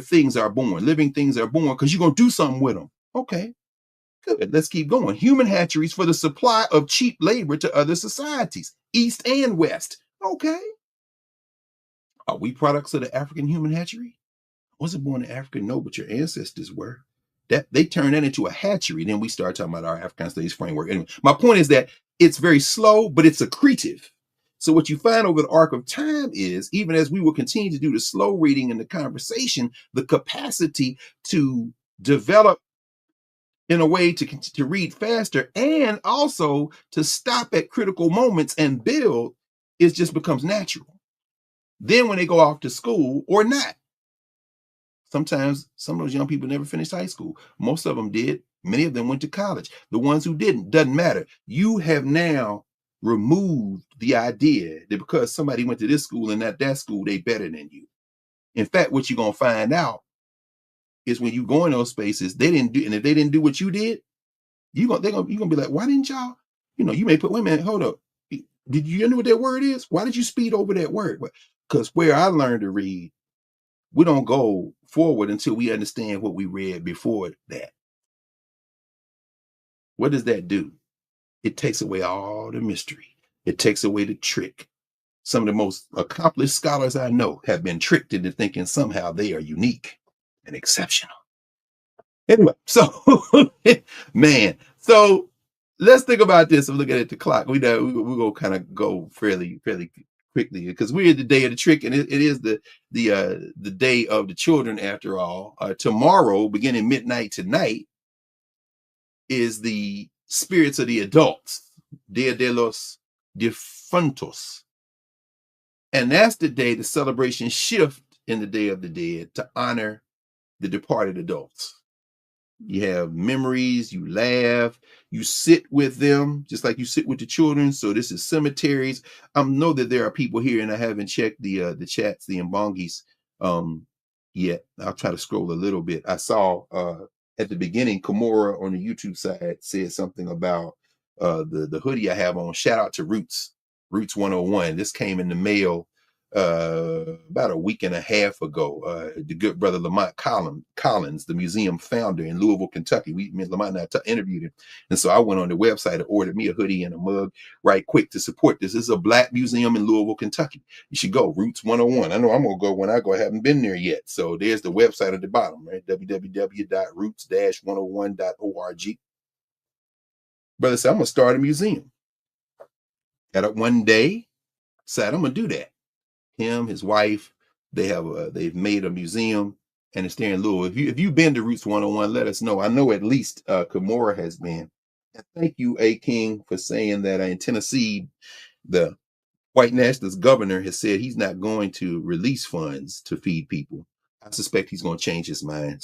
things are born, living things are born, because you're gonna do something with them. Okay, good. Let's keep going. Human hatcheries for the supply of cheap labor to other societies, East and West. Okay. Are we products of the African human hatchery? I wasn't born in Africa, no, but your ancestors were. That they turned that into a hatchery. Then we start talking about our African studies framework. Anyway, my point is that it's very slow, but it's accretive. So what you find over the arc of time is, even as we will continue to do the slow reading and the conversation, the capacity to develop in a way to read faster and also to stop at critical moments and build, it just becomes natural. Then when they go off to school or not, sometimes some of those young people never finished high school. Most of them did. Many of them went to college. The ones who didn't, doesn't matter. You have now removed the idea that because somebody went to this school and not that school, they better than you. In fact, what you're going to find out is when you go in those spaces, they didn't do, and if they didn't do what you did, you're gonna be like, why didn't y'all? You may put, wait a minute, hold up. Did you know what that word is? Why did you speed over that word? Because where I learned to read, we don't go forward until we understand what we read before that. What does that do? It takes away all the mystery. It takes away the trick. Some of the most accomplished scholars I know have been tricked into thinking somehow they are unique and exceptional. Anyway, so man, so let's think about this and look at the clock. We're gonna kind of go fairly quickly because we're at the day of the trick, and it is the day of the children after all. Tomorrow, beginning midnight tonight, is the spirits of the adults, Dia de los Difuntos, and that's the day the celebration shift in the Day of the Dead to honor the departed adults. You have memories, you laugh, you sit with them, just like you sit with the children. So this is cemeteries. I know that there are people here, and I haven't checked the chats, the Mbongis, yet. I'll try to scroll a little bit. I saw at the beginning, Kimura on the YouTube side said something about the hoodie I have on. Shout out to Roots 101. This came in the mail about a week and a half ago. The good brother Lamont Collins, the museum founder in Louisville, Kentucky. Lamont and I interviewed him, and so I went on the website and ordered me a hoodie and a mug right quick to support this. This is a Black museum in Louisville, Kentucky. You should go. Roots 101. I know I'm gonna go when I go. I haven't been there yet, so there's the website at the bottom, right? www.roots-101.org. Brother said, I'm gonna start a museum. Got up one day, said I'm gonna do that. Him, his wife, they've made a museum, and it's there in Louisville. If you've been to Roots 101, let us know. I know at least Kimura has been. And thank you, A. King, for saying that in Tennessee, the white nationalist governor has said he's not going to release funds to feed people. I suspect he's going to change his mind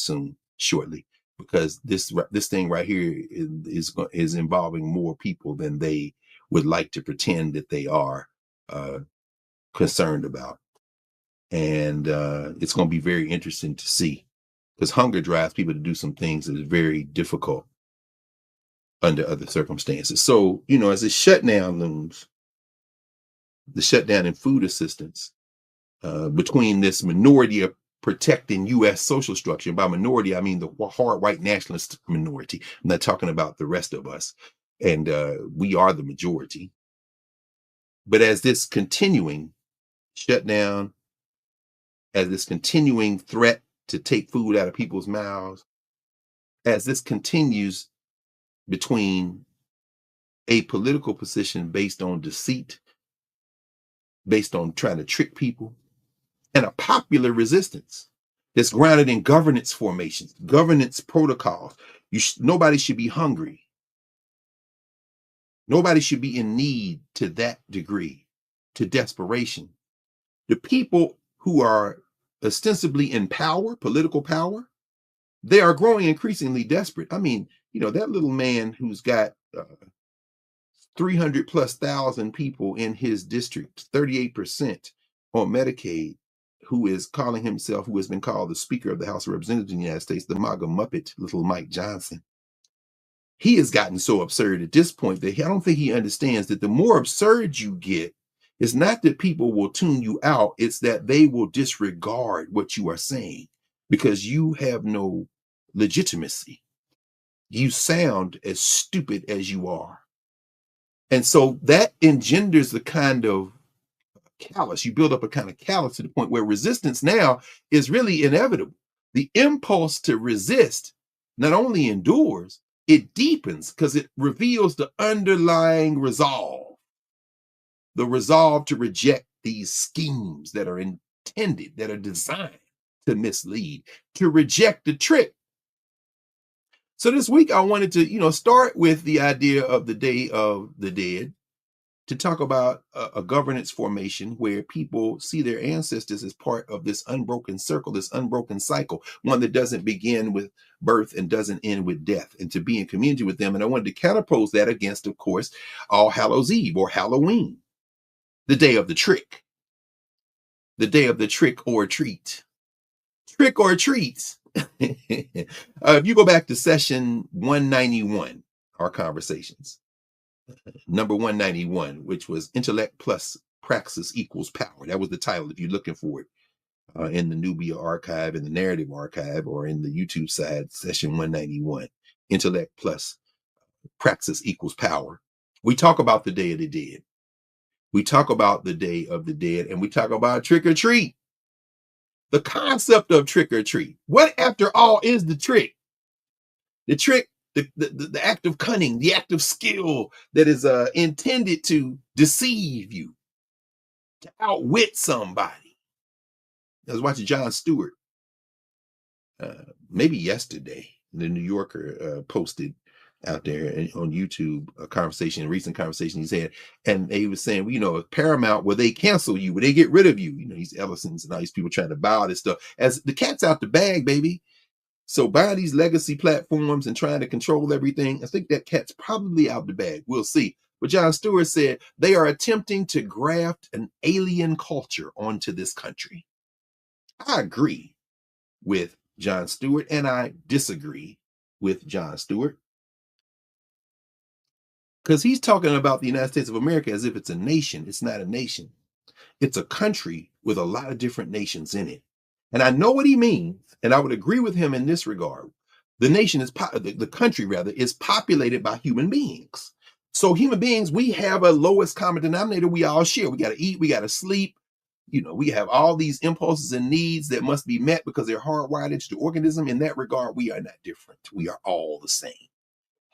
shortly, because this thing right here is involving more people than they would like to pretend that they are concerned about. And it's going to be very interesting to see, because hunger drives people to do some things that is very difficult under other circumstances. So, as the shutdown looms, the shutdown in food assistance, between this minority of protecting U.S. social structure, and by minority, I mean the hard white nationalist minority. I'm not talking about the rest of us. And we are the majority. But as this continuing shutdown, as this continuing threat to take food out of people's mouths, as this continues between a political position based on deceit, based on trying to trick people, and a popular resistance that's grounded in governance formations, governance protocols. Nobody should be hungry. Nobody should be in need to that degree, to desperation. The people who are ostensibly in power, political power, they are growing increasingly desperate. I mean, that little man who's got 300 plus thousand people in his district, 38% on Medicaid, who has been called the Speaker of the House of Representatives in the United States, the MAGA Muppet, little Mike Johnson. He has gotten so absurd at this point that I don't think he understands that the more absurd you get, it's not that people will tune you out, it's that they will disregard what you are saying because you have no legitimacy. You sound as stupid as you are. And so that engenders the kind of callous. You build up a kind of callous to the point where resistance now is really inevitable. The impulse to resist not only endures, it deepens because it reveals the underlying resolve, the resolve to reject these schemes that are intended, that are designed to mislead, to reject the trick. So this week I wanted to, start with the idea of the Day of the Dead, to talk about a governance formation where people see their ancestors as part of this unbroken circle, this unbroken cycle, one that doesn't begin with birth and doesn't end with death, and to be in community with them. And I wanted to counterpose that against, of course, All Hallows Eve or Halloween, the day of the trick, the day of the trick or treat. Trick or treats. If you go back to session 191, our conversations, number 191, which was Intellect plus Praxis equals Power. That was the title if you're looking for it in the Nubia archive, in the Knarrative archive, or in the YouTube side, session 191. Intellect plus Praxis equals Power. We talk about the Day of the Dead. We talk about the Day of the Dead, and we talk about trick or treat. The concept of trick or treat. What, after all, is the trick? The trick, the act of cunning, the act of skill that is intended to deceive you, to outwit somebody. I was watching Jon Stewart, maybe yesterday. The New Yorker posted out there on YouTube a recent conversation he's had, and he was saying, well, Paramount, will they cancel you? Will they get rid of you? These Ellisons and all these people trying to buy all this stuff. As the cat's out the bag, baby. So buying these legacy platforms and trying to control everything, I think that cat's probably out the bag. We'll see. But Jon Stewart said they are attempting to graft an alien culture onto this country. I agree with Jon Stewart, and I disagree with Jon Stewart, because he's talking about the United States of America as if it's a nation. It's not a nation. It's a country with a lot of different nations in it. And I know what he means, and I would agree with him in this regard. The nation is, the country rather, is populated by human beings. So human beings, we have a lowest common denominator we all share. We got to eat, we got to sleep. We have all these impulses and needs that must be met because they're hardwired into the organism. In that regard, we are not different. We are all the same.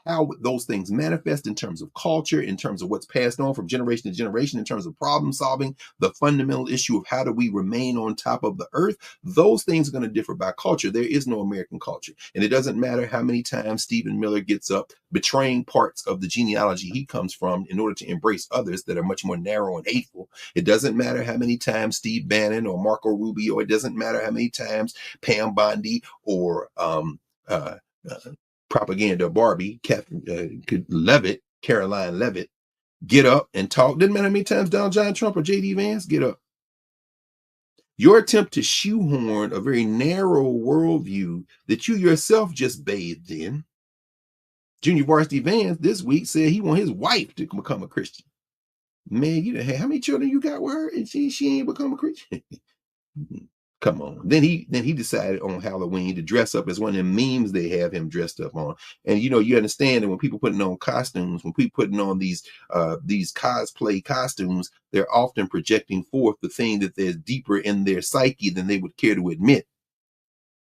How those things manifest in terms of culture, in terms of what's passed on from generation to generation, in terms of problem solving, the fundamental issue of how do we remain on top of the earth, those things are going to differ by culture. There is no American culture. And it doesn't matter how many times Stephen Miller gets up betraying parts of the genealogy he comes from in order to embrace others that are much more narrow and hateful. It doesn't matter how many times Steve Bannon or Marco Rubio, it doesn't matter how many times Pam Bondi or Propaganda Barbie, Caroline Levitt, get up and talk. Doesn't matter how many times Donald John Trump or J.D. Vance get up. Your attempt to shoehorn a very narrow worldview that you yourself just bathed in. Junior Varsity Vance this week said he want his wife to become a Christian. Man, how many children you got with her and she ain't become a Christian? Come on. Then he decided on Halloween to dress up as one of them memes they have him dressed up on. And you understand that when people putting on costumes, when people putting on these cosplay costumes, they're often projecting forth the thing that there's deeper in their psyche than they would care to admit.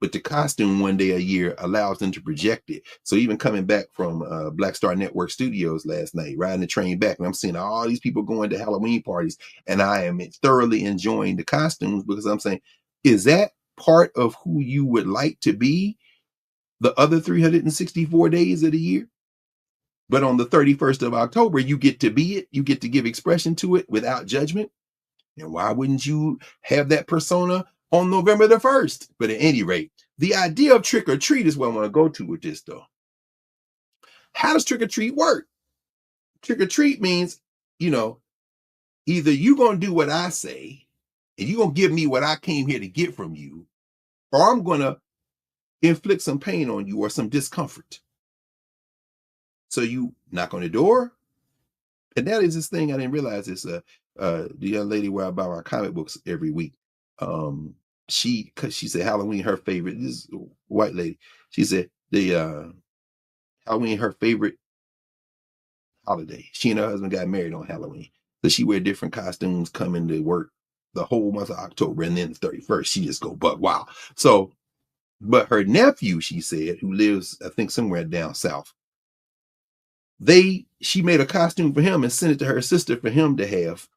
but the costume one day a year allows them to project it. So even coming back from Black Star Network Studios last night, riding the train back, and I'm seeing all these people going to Halloween parties, and I am thoroughly enjoying the costumes, because I'm saying, is that part of who you would like to be the other 364 days of the year? But on the 31st of October, you get to be it. You get to give expression to it without judgment. And why wouldn't you have that persona on November the 1st? But at any rate, the idea of trick or treat is what I want to go to with this, though. How does trick or treat work? Trick or treat means, either you're going to do what I say, and you're going to give me what I came here to get from you, or I'm going to inflict some pain on you or some discomfort. So you knock on the door, and that is this thing I didn't realize is the young lady where I buy my comic books every week. She said Halloween her favorite. This is a white lady. She said the Halloween her favorite holiday. She and her husband got married on Halloween, so she wear different costumes coming to work the whole month of October, and then the 31st she just go buck wild. So, but her nephew, she said, who lives I think somewhere down south, she made a costume for him and sent it to her sister for him to have,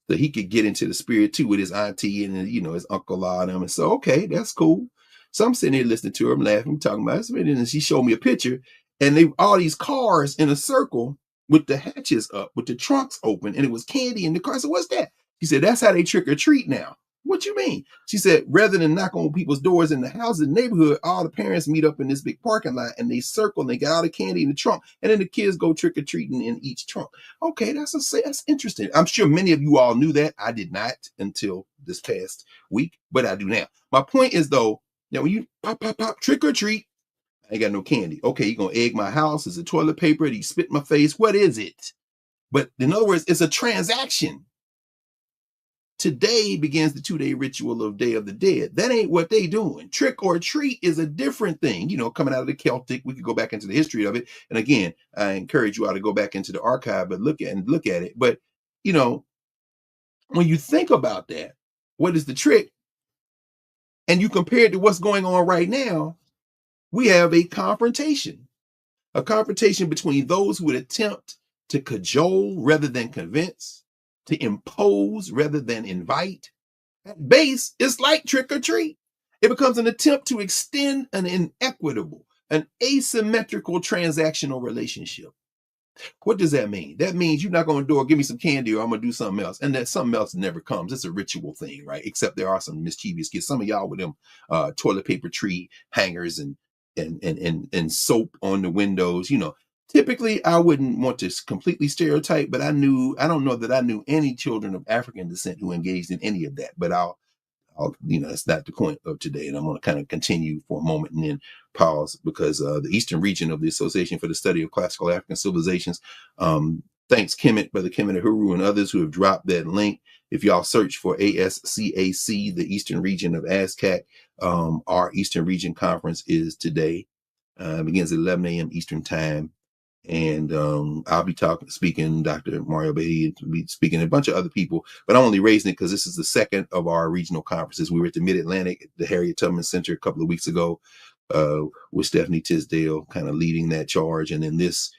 so he could get into the spirit too with his auntie and his uncle and them. And so, okay, that's cool. So I'm sitting here listening to her, I'm laughing, talking about it, and she showed me a picture, and they all these cars in a circle with the hatches up, with the trunks open, and it was candy in the car. So what's that? She said, that's how they trick or treat now. What you mean? She said, rather than knock on people's doors in the houses in the neighborhood, all the parents meet up in this big parking lot, and they circle, and they got all the candy in the trunk, and then the kids go trick or treating in each trunk. Okay, that's interesting. I'm sure many of you all knew that. I did not until this past week, but I do now. My point is, though, when you pop, trick or treat, I ain't got no candy. Okay, you gonna egg my house? Is it toilet paper? Do you spit in my face? What is it? But in other words, it's a transaction. Today begins the 2-day ritual of Day of the Dead. That ain't what they doing. Trick or treat is a different thing, coming out of the Celtic. We could go back into the history of it. And again, I encourage you all to go back into the archive, but look at it. But, when you think about that, what is the trick? And you compare it to what's going on right now, we have a confrontation between those who would attempt to cajole rather than convince, to impose rather than invite. At base, it's like trick or treat. It becomes an attempt to extend an inequitable, an asymmetrical transactional relationship. What does that mean? That means you're not going to do, give me some candy or I'm going to do something else. And that something else never comes. It's a ritual thing, right? Except there are some mischievous kids. Some of y'all with them toilet paper tree hangers and soap on the windows. Typically I wouldn't want to completely stereotype, but I don't know that I knew any children of African descent who engaged in any of that. But I'll that's not the point of today. And I'm going to kind of continue for a moment and then pause, because the Eastern region of the Association for the Study of Classical African Civilizations, thanks Brother Kemet Uhuru and others who have dropped that link. If y'all search for ASCAC, the Eastern region of ASCAC, our Eastern region conference is today. Begins at 11 a.m. Eastern time. And I'll be speaking, Dr. Mario Behe will be speaking, a bunch of other people, but I'm only raising it because this is the second of our regional conferences. We were at the Mid-Atlantic, the Harriet Tubman Center a couple of weeks ago with Stephanie Tisdale kind of leading that charge. And then this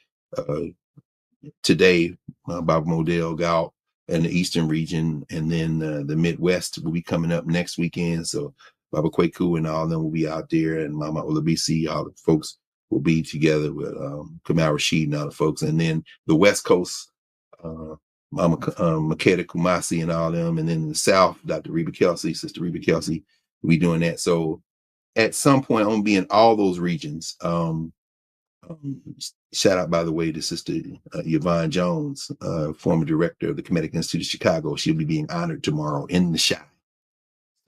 today, Bob Modell Gout and the Eastern region, and then the Midwest will be coming up next weekend. So Baba Kwaku and all of them will be out there, and Mama Olabisi, all the folks will be together with Kamal Rashid and all the folks. And then the West Coast, Mama Makeda Kumasi and all of them. And then in the South, Dr. Reba Kelsey, Sister Reba Kelsey, will be doing that. So at some point, I'm going to be in all those regions. Shout out, by the way, to Sister Yvonne Jones, former director of the Kemetic Institute of Chicago. She'll be being honored tomorrow in the Chi.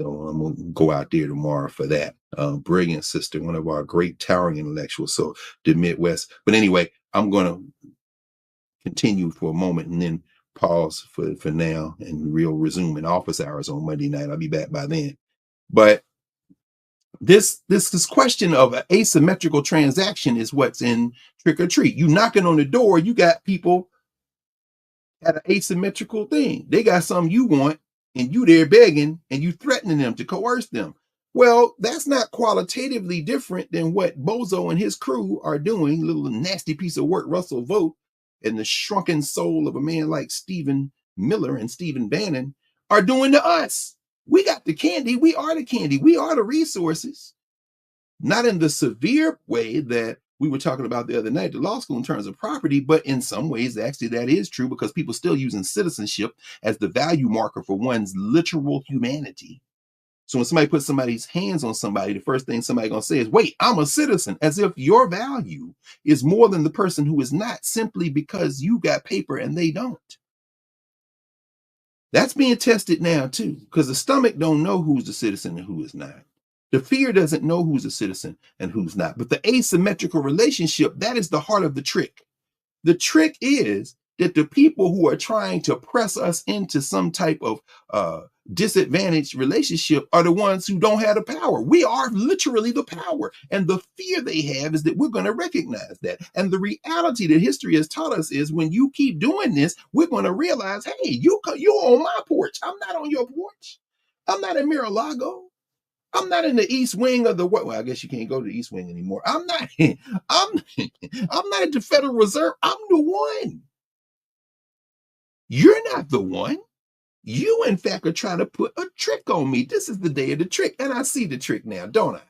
So I'm going to go out there tomorrow for that. Brilliant sister, one of our great towering intellectuals. So the Midwest. But anyway, I'm going to continue for a moment and then pause for now, and resume in office hours on Monday night. I'll be back by then. But this question of an asymmetrical transaction is what's in trick or treat. You knocking on the door, you got people at an asymmetrical thing. They got something you want, and you there begging, and you threatening them to coerce them. Well, that's not qualitatively different than what Bozo and his crew are doing, little nasty piece of work, Russell Vogt, and the shrunken soul of a man like Stephen Miller and Stephen Bannon are doing to us. We got the candy. We are the candy. We are the resources. Not in the severe way that we were talking about the other night at the law school in terms of property, but in some ways, actually, that is true because people still using citizenship as the value marker for one's literal humanity. So when somebody puts somebody's hands on somebody, the first thing somebody gonna say is, wait, I'm a citizen, as if your value is more than the person who is not, simply because you got paper and they don't. That's being tested now too, because the stomach don't know who's a citizen and who is not. The fear doesn't know who's a citizen and who's not. But the asymmetrical relationship, that is the heart of the trick. The trick is that the people who are trying to press us into some type of disadvantaged relationship are the ones who don't have the power. We are literally the power. And the fear they have is that we're going to recognize that. And the reality that history has taught us is when you keep doing this, we're going to realize, hey, you're on my porch. I'm not on your porch. I'm not in Mar-a-Lago. I'm not in the East Wing of the what? Well, I guess you can't go to the East Wing anymore. I'm not at the Federal Reserve. I'm the one. You're not the one. You, in fact, are trying to put a trick on me. This is the day of the trick. And I see the trick now, don't I?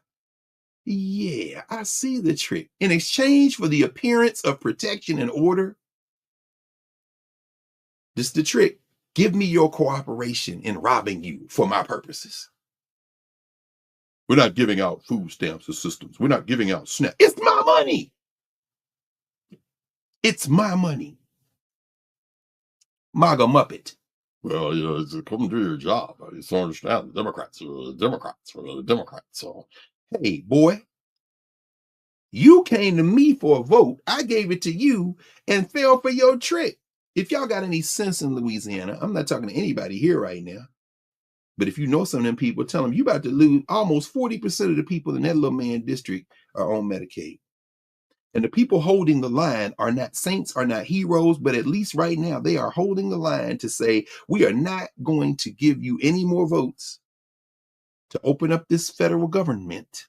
Yeah, I see the trick. In exchange for the appearance of protection and order, this is the trick. Give me your cooperation in robbing you for my purposes. We're not giving out food stamps assistance. We're not giving out SNAP. It's my money. It's my money. MAGA Muppet. Well, it's come to your job. I just don't understand. The Democrats are the Democrats. So, hey, boy, you came to me for a vote. I gave it to you and fell for your trick. If y'all got any sense in Louisiana, I'm not talking to anybody here right now. But if you know some of them people, tell them you about to lose almost 40% of the people in that little man district are on Medicaid. And the people holding the line are not saints, are not heroes, but at least right now they are holding the line to say, we are not going to give you any more votes to open up this federal government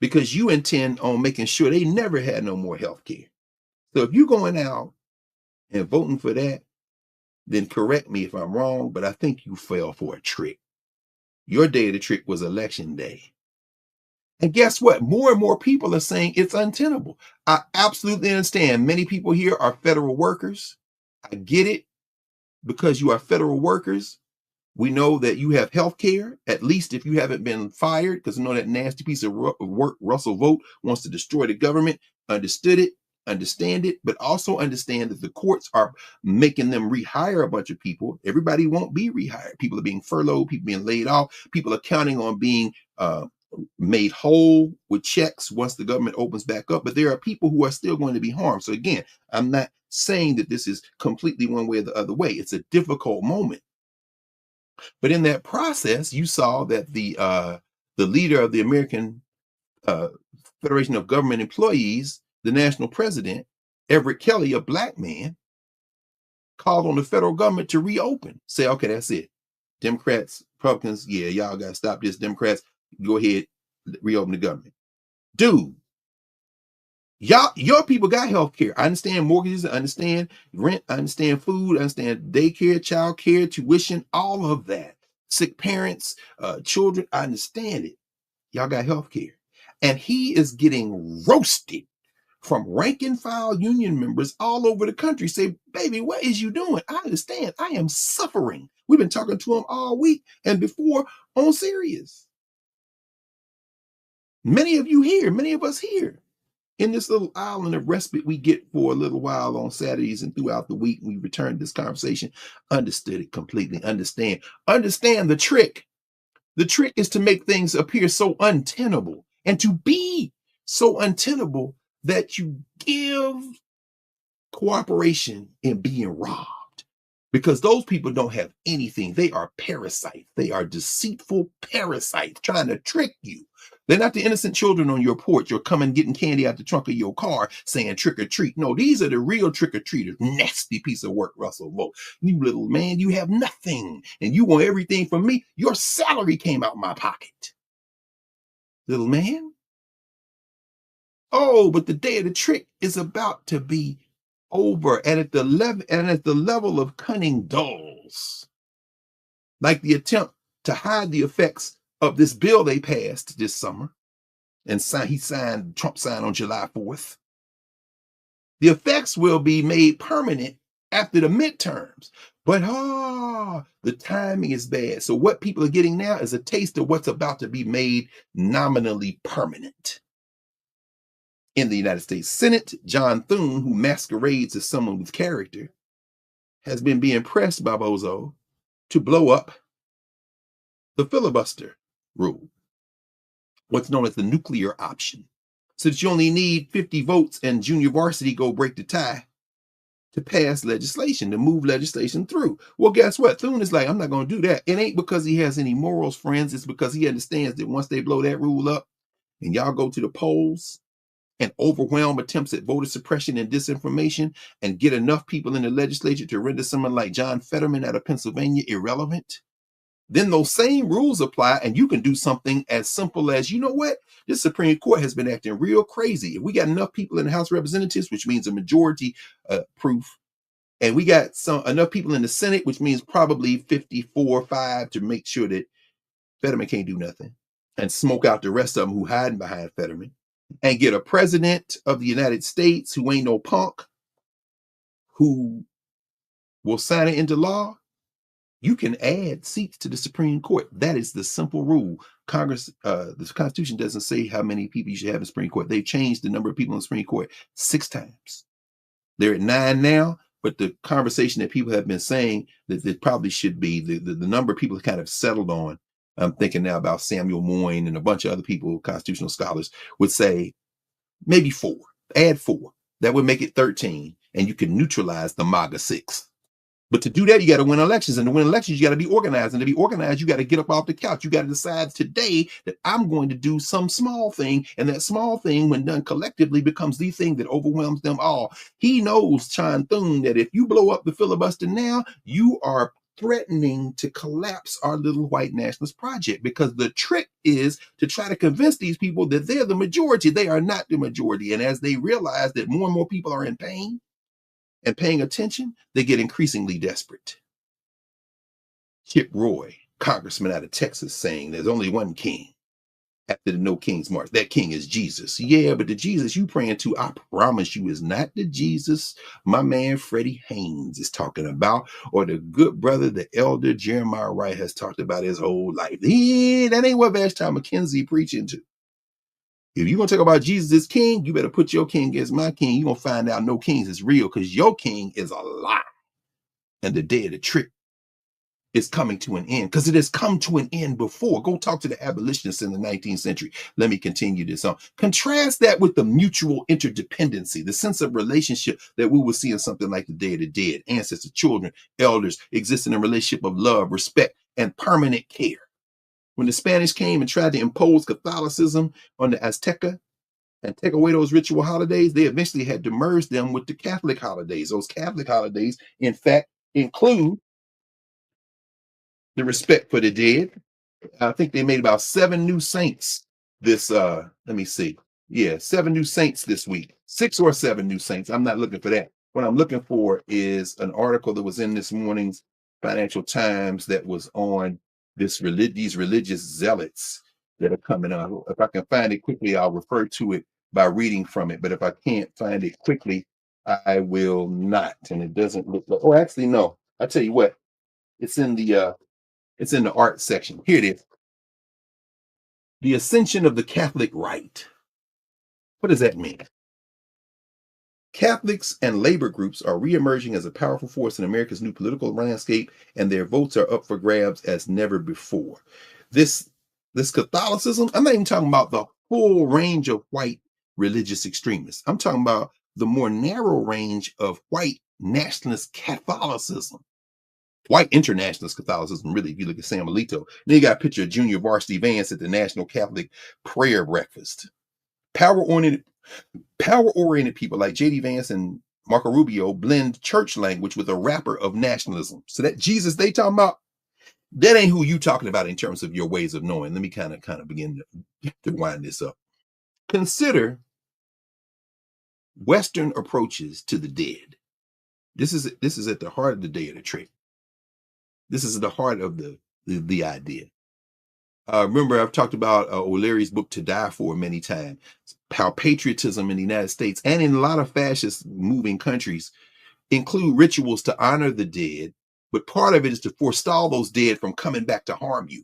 because you intend on making sure they never had no more health care. So if you're going out and voting for that, then correct me if I'm wrong, but I think you fell for a trick. Your day of the trick was election day. And guess what? More and more people are saying it's untenable. I absolutely understand. Many people here are federal workers. I get it. Because you are federal workers, we know that you have health care, at least if you haven't been fired, because I know that nasty piece of work, Russell Vogt, wants to destroy the government. Understood it, understand it, but also understand that the courts are making them rehire a bunch of people. Everybody won't be rehired. People are being furloughed, people being laid off, people are counting on being made whole with checks once the government opens back up, but there are people who are still going to be harmed. So again, I'm not saying that this is completely one way or the other way. It's a difficult moment. But in that process, you saw that the leader of the American Federation of Government Employees, the national president, Everett Kelly, a black man, called on the federal government to reopen. Say, okay, that's it. Democrats, Republicans, yeah, y'all got to stop this. Democrats, go ahead, reopen the government. Dude, your people got health care. I understand mortgages, I understand rent, I understand food, I understand daycare, child care, tuition, all of that. Sick parents, children, I understand it. Y'all got health care. And he is getting roasted from rank and file union members all over the country. Say, baby, what is you doing? I understand. I am suffering. We've been talking to him all week and before on Sirius. Many of you here, many of us here, in this little island of respite we get for a little while on Saturdays and throughout the week, we return to this conversation, understood it completely, understand the trick. The trick is to make things appear so untenable and to be so untenable that you give cooperation in being robbed. Because those people don't have anything. They are parasites. They are deceitful parasites trying to trick you. They're not the innocent children on your porch or coming getting candy out the trunk of your car saying trick or treat. No, these are the real trick or treaters. Nasty piece of work, Russell Vogt. You little man, you have nothing and you want everything from me. Your salary came out my pocket. little man. Oh, but the day of the trick is about to be over, and at the level of cunning dulls, like the attempt to hide the effects of this bill they passed this summer, and Trump signed on July 4th. The effects will be made permanent after the midterms. But the timing is bad. So what people are getting now is a taste of what's about to be made nominally permanent. In the United States Senate, John Thune, who masquerades as someone with character, has been being pressed by Bozo to blow up the filibuster rule, what's known as the nuclear option. So that you only need 50 votes and junior varsity go break the tie to pass legislation, to move legislation through. Well, guess what? Thune is like, I'm not going to do that. It ain't because he has any morals, friends. It's because he understands that once they blow that rule up and y'all go to the polls and overwhelm attempts at voter suppression and disinformation and get enough people in the legislature to render someone like John Fetterman out of Pennsylvania irrelevant, then those same rules apply, and you can do something as simple as, you know what? This Supreme Court has been acting real crazy. If we got enough people in the House of Representatives, which means a majority proof, and we got enough people in the Senate, which means probably 54-5 to make sure that Fetterman can't do nothing, and smoke out the rest of them who hiding behind Fetterman, and get a president of the United States who ain't no punk, who will sign it into law, you can add seats to the Supreme Court. That is the simple rule. Congress, the Constitution doesn't say how many people you should have in the Supreme Court. They've changed the number of people in the Supreme Court 6 times. They're at 9 now, but the conversation that people have been saying that there probably should be, the number of people have kind of settled on. I'm thinking now about Samuel Moyne and a bunch of other people, constitutional scholars, would say maybe 4. Add 4. That would make it 13, and you can neutralize the MAGA 6. But to do that, you got to win elections. And to win elections, you got to be organized. And to be organized, you got to get up off the couch. You got to decide today that I'm going to do some small thing. And that small thing, when done collectively, becomes the thing that overwhelms them all. He knows, John Thune, that if you blow up the filibuster now, you are threatening to collapse our little white nationalist project, because the trick is to try to convince these people that they're the majority. They are not the majority. And as they realize that more and more people are in pain and paying attention, they get increasingly desperate. Chip Roy, congressman out of Texas, saying there's only one king after the No King's March. That king is Jesus. Yeah, but the Jesus you praying to, I promise you, is not the Jesus my man Freddie Haynes is talking about, or the good brother, the elder Jeremiah Wright has talked about his whole life. That ain't what Vashti McKenzie preaching to. If you're going to talk about Jesus as king, you better put your king as my king. You're going to find out no kings is real, because your king is a lie. And the day of the trick is coming to an end, because it has come to an end before. Go talk to the abolitionists in the 19th century. Let me continue this on. Contrast that with the mutual interdependency, the sense of relationship that we will see in something like the Day of the Dead. Ancestors, children, elders existing in a relationship of love, respect, and permanent care. When the Spanish came and tried to impose Catholicism on the Azteca and take away those ritual holidays, they eventually had to merge them with the Catholic holidays. Those Catholic holidays, in fact, include the respect for the dead. I think they made about 7 new saints this, let me see. Yeah, 7 new saints this week. 6 or 7 new saints. I'm not looking for that. What I'm looking for is an article that was in this morning's Financial Times that was on these religious zealots that are coming out. If I can find it quickly, I'll refer to it by reading from it. But if I can't find it quickly, I will not. And it doesn't look like, oh, actually, no. I tell you what, it's in the art section. Here it is. The ascension of the Catholic right. What does that mean? Catholics and labor groups are reemerging as a powerful force in America's new political landscape, and their votes are up for grabs as never before. This Catholicism, I'm not even talking about the full range of white religious extremists. I'm talking about the more narrow range of white nationalist Catholicism. White internationalist Catholicism, really, if you look at Sam Alito. Then you got a picture of Junior Varsity Vance at the National Catholic Prayer Breakfast. Power-oriented people like J.D. Vance and Marco Rubio blend church language with a wrapper of nationalism. So that Jesus they talking about, That ain't who you talking about in terms of your ways of knowing. Let me kind of begin to wind this up. Consider Western approaches to the dead. This is at the heart of the day of the trick. This is at the heart of the idea. Remember, I've talked about O'Leary's book To Die For many times, how patriotism in the United States and in a lot of fascist moving countries include rituals to honor the dead, but part of it is to forestall those dead from coming back to harm you.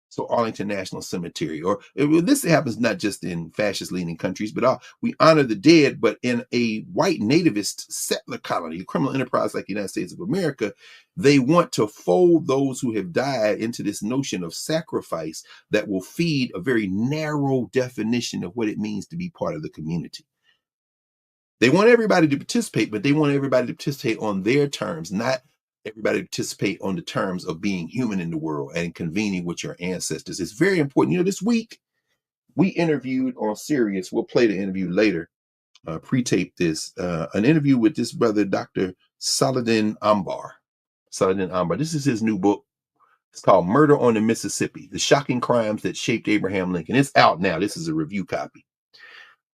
So Arlington National Cemetery, or this happens not just in fascist leaning countries, but we honor the dead, but in a white nativist settler colony, a criminal enterprise like the United States of America, they want to fold those who have died into this notion of sacrifice that will feed a very narrow definition of what it means to be part of the community. They want everybody to participate, but they want everybody to participate on their terms, not everybody to participate on the terms of being human in the world and convening with your ancestors. It's very important. This week we interviewed on Sirius. We'll play the interview later, pre-tape this, an interview with this brother, Dr. Saladin Ambar. Saladin Ambar. This is his new book. It's called Murder on the Mississippi, The Shocking Crimes That Shaped Abraham Lincoln. It's out now. This is a review copy.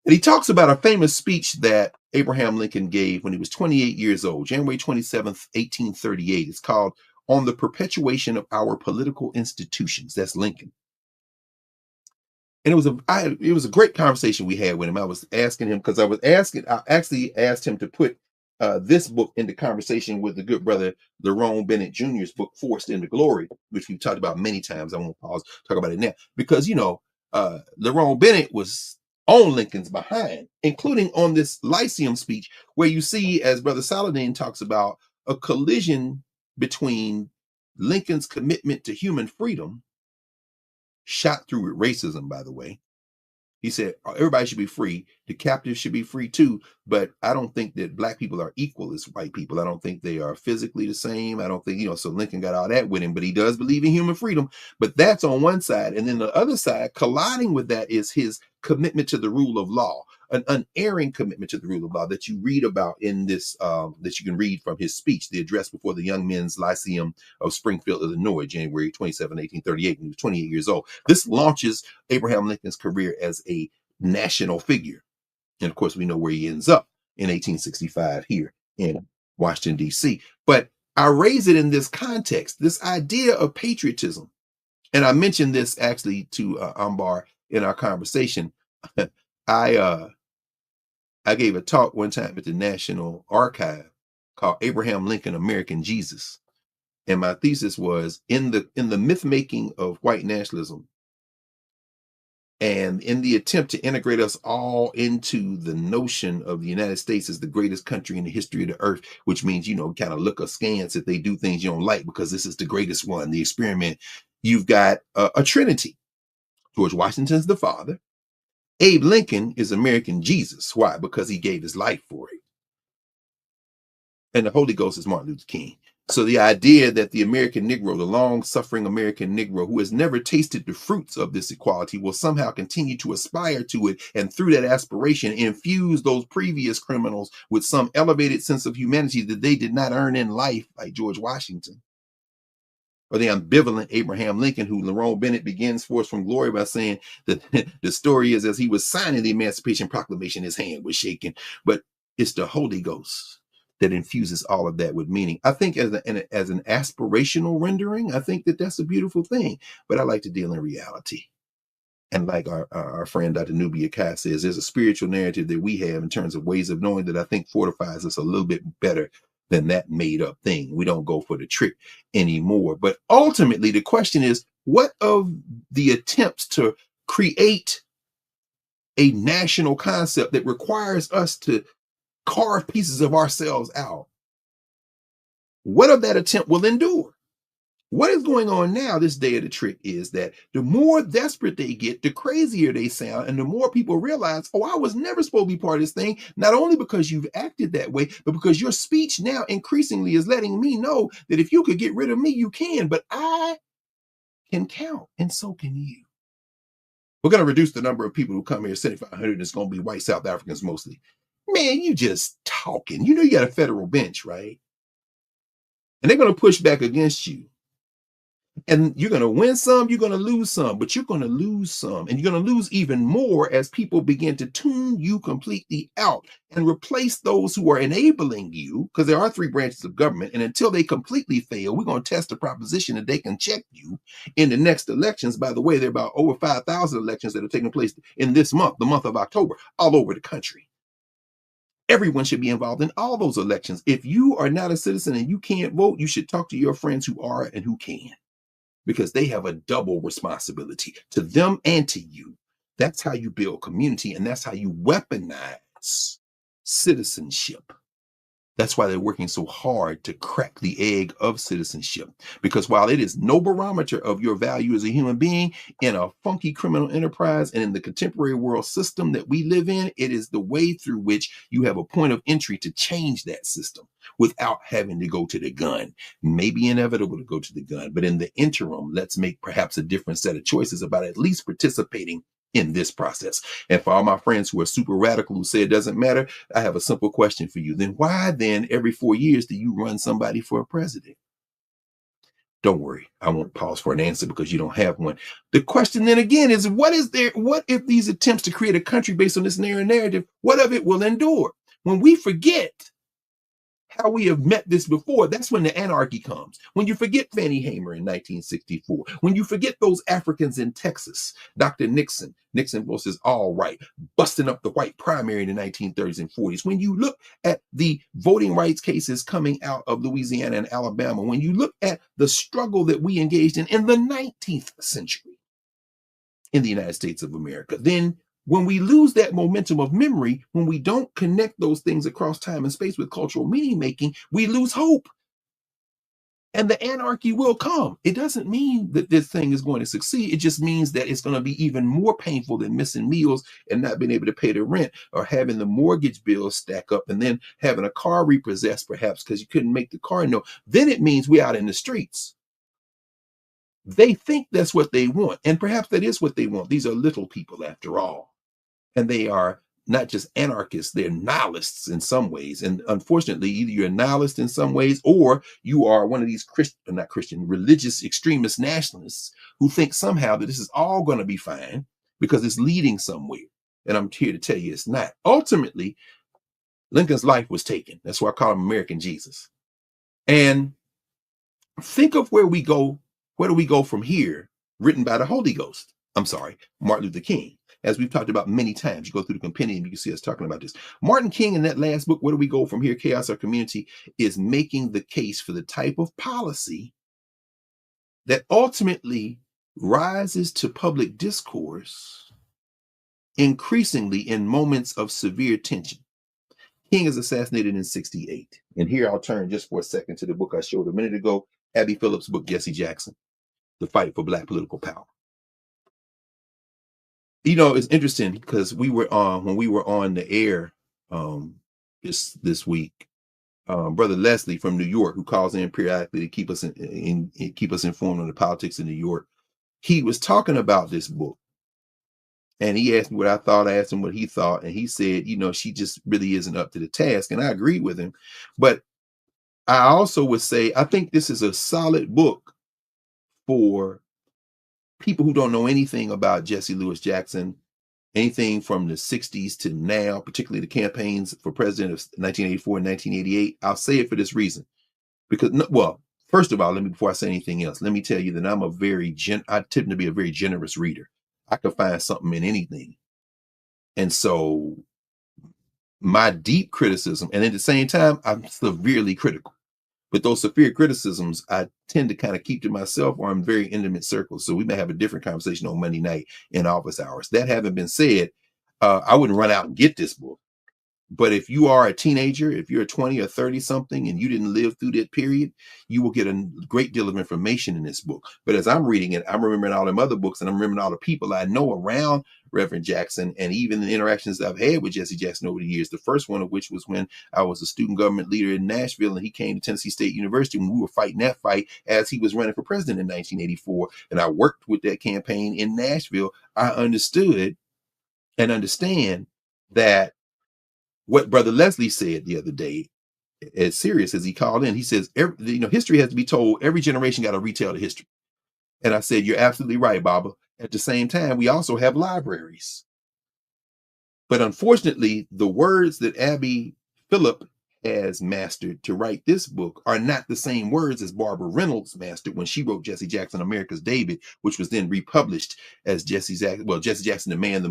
And he talks about a famous speech that Abraham Lincoln gave when he was 28 years old, January 27th, 1838. It's called On the Perpetuation of Our Political Institutions. That's Lincoln. And it was a great conversation we had with him. I was asking him, because I actually asked him to put this book into conversation with the good brother Lerone Bennett Jr.'s book, Forced into Glory, which we've talked about many times. I won't pause, talk about it now, because, Lerone Bennett was on Lincoln's behind, including on this Lyceum speech, where you see, as Brother Saladin talks about, a collision between Lincoln's commitment to human freedom, shot through with racism, by the way. He said everybody should be free. The captives should be free too. But I don't think that black people are equal as white people. I don't think they are physically the same. I don't think, so Lincoln got all that with him, but he does believe in human freedom. But that's on one side. And then the other side, colliding with that, is his commitment to the rule of law, an unerring commitment to the rule of law that you read about in this, that you can read from his speech, the address before the Young Men's Lyceum of Springfield, Illinois, January 27, 1838, when he was 28 years old. This launches Abraham Lincoln's career as a national figure. And of course, we know where he ends up in 1865 here in Washington, D.C. But I raise it in this context, this idea of patriotism. And I mentioned this actually to Ambar in our conversation. I gave a talk one time at the National Archive called Abraham Lincoln, American Jesus. And my thesis was in the myth making of white nationalism, and in the attempt to integrate us all into the notion of the United States as the greatest country in the history of the earth, which means, kind of look askance if they do things you don't like, because this is the greatest one, the experiment. You've got a trinity. George Washington's the father. Abe Lincoln is American Jesus. Why? Because he gave his life for it. And the Holy Ghost is Martin Luther King. So the idea that the American Negro, the long-suffering American Negro who has never tasted the fruits of this equality, will somehow continue to aspire to it, and through that aspiration infuse those previous criminals with some elevated sense of humanity that they did not earn in life, like George Washington. Or the ambivalent Abraham Lincoln, who Lerone Bennett begins Forced from Glory by saying that the story is, as he was signing the Emancipation Proclamation, his hand was shaking. But it's the Holy Ghost that infuses all of that with meaning. I think as an aspirational rendering, I think that that's a beautiful thing. But I like to deal in reality. And like our friend Dr. Nubia Kai says, there's a spiritual narrative that we have in terms of ways of knowing that I think fortifies us a little bit better than that made up thing. We don't go for the trick anymore. But ultimately, the question is, what of the attempts to create a national concept that requires us to carve pieces of ourselves out? What of that attempt will endure? What is going on now, this day of the trick, is that the more desperate they get, the crazier they sound, and the more people realize, oh, I was never supposed to be part of this thing, not only because you've acted that way, but because your speech now increasingly is letting me know that if you could get rid of me, you can, but I can count, and so can you. We're going to reduce the number of people who come here, 7,500, and it's going to be white South Africans mostly. Man, you just talking. You got a federal bench, right? And they're going to push back against you. And you're going to win some, you're going to lose some, but you're going to lose some. And you're going to lose even more as people begin to tune you completely out and replace those who are enabling you, because there are 3 branches of government. And until they completely fail, we're going to test the proposition that they can check you in the next elections. By the way, there are about over 5,000 elections that are taking place in this month, the month of October, all over the country. Everyone should be involved in all those elections. If you are not a citizen and you can't vote, you should talk to your friends who are and who can, because they have a double responsibility to them and to you. That's how you build community, and that's how you weaponize citizenship. That's why they're working so hard to crack the egg of citizenship, because while it is no barometer of your value as a human being in a funky criminal enterprise and in the contemporary world system that we live in, it is the way through which you have a point of entry to change that system without having to go to the gun. Maybe inevitable to go to the gun, but in the interim, let's make perhaps a different set of choices about at least participating in this process. And for all my friends who are super radical, who say it doesn't matter, I have a simple question for you. Then why then every 4 years do you run somebody for a president? Don't worry, I won't pause for an answer because you don't have one. The question then again is, what if these attempts to create a country based on this narrative, what of it will endure? When we forget how we have met this before, that's when the anarchy comes. When you forget Fannie Hamer in 1964, when you forget those Africans in Texas, Dr. Nixon versus All Right, busting up the white primary in the 1930s and 40s, when you look at the voting rights cases coming out of Louisiana and Alabama, when you look at the struggle that we engaged in the 19th century in the United States of America, then when we lose that momentum of memory, when we don't connect those things across time and space with cultural meaning making, we lose hope. And the anarchy will come. It doesn't mean that this thing is going to succeed. It just means that it's going to be even more painful than missing meals and not being able to pay the rent, or having the mortgage bills stack up and then having a car repossessed perhaps because you couldn't make the car note. Then it means we're out in the streets. They think that's what they want. And perhaps that is what they want. These are little people after all. And they are not just anarchists, they're nihilists in some ways. And unfortunately, either you're a nihilist in some ways, or you are one of these religious extremist nationalists who think somehow that this is all going to be fine because it's leading somewhere. And I'm here to tell you it's not. Ultimately, Lincoln's life was taken. That's why I call him American Jesus. And think of where we go. Where do we go from here? Written by the Holy Ghost. I'm sorry, Martin Luther King. As we've talked about many times, you go through the compendium, you can see us talking about this. Martin King, in that last book, Where Do We Go From Here, Chaos or Community, is making the case for the type of policy that ultimately rises to public discourse increasingly in moments of severe tension. King is assassinated in 1968. And here I'll turn just for a second to the book I showed a minute ago, Abby Phillips' book, Jesse Jackson, The Fight for Black Political Power. You know, it's interesting because when we were on the air this week, Brother Leslie from New York, who calls in periodically to keep us keep us informed on the politics in New York, he was talking about this book. And he asked me what I thought. I asked him what he thought. And he said, you know, she just really isn't up to the task. And I agreed with him. But I also would say, I think this is a solid book for people who don't know anything about Jesse Lewis Jackson, anything from the 60s to now, particularly the campaigns for president of 1984 and 1988. I'll say it for this reason. Because, well, first of all, before I say anything else, let me tell you that I tend to be a very generous reader. I could find something in anything. And so my deep criticism, and at the same time, I'm severely critical. But those severe criticisms, I tend to kind of keep to myself, or I'm very intimate circles. So we may have a different conversation on Monday night in office hours. That having been said, I wouldn't run out and get this book. But if you are a teenager, if you're 20 or 30 something and you didn't live through that period, you will get a great deal of information in this book. But as I'm reading it, I'm remembering all them other books, and I'm remembering all the people I know around Reverend Jackson, and even the interactions I've had with Jesse Jackson over the years. The first one of which was when I was a student government leader in Nashville, and he came to Tennessee State University when we were fighting that fight as he was running for president in 1984. And I worked with that campaign in Nashville. I understood and understand that what Brother Leslie said the other day, as serious as he called in, he says, history has to be told. Every generation got to retell the history. And I said, you're absolutely right, Baba. At the same time, we also have libraries. But unfortunately, the words that Abby Phillip has mastered to write this book are not the same words as Barbara Reynolds mastered when she wrote Jesse Jackson, America's David, which was then republished as Jesse Jackson, the Man, the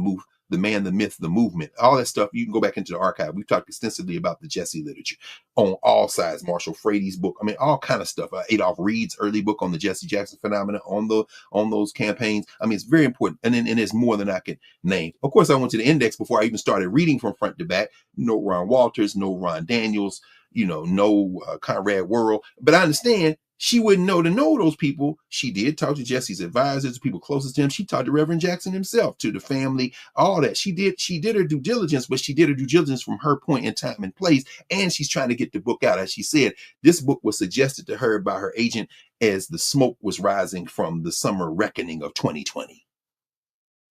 Myth, the Movement. All that stuff, you can go back into the archive. We've talked extensively about the Jesse literature on all sides. Marshall Frady's book, I mean, all kind of stuff. Adolph Reed's early book on the Jesse Jackson phenomena on those campaigns. I mean, it's very important. And there's more than I can name. Of course, I went to the index before I even started reading from front to back. No Ron Walters, no Ron Daniels, no Conrad Worrell. But I understand she wouldn't know those people. She did talk to Jesse's advisors, the people closest to him. She talked to Reverend Jackson himself, to the family, all that. She did her due diligence, but she did her due diligence from her point in time and place. And she's trying to get the book out. As she said, this book was suggested to her by her agent as the smoke was rising from the summer reckoning of 2020.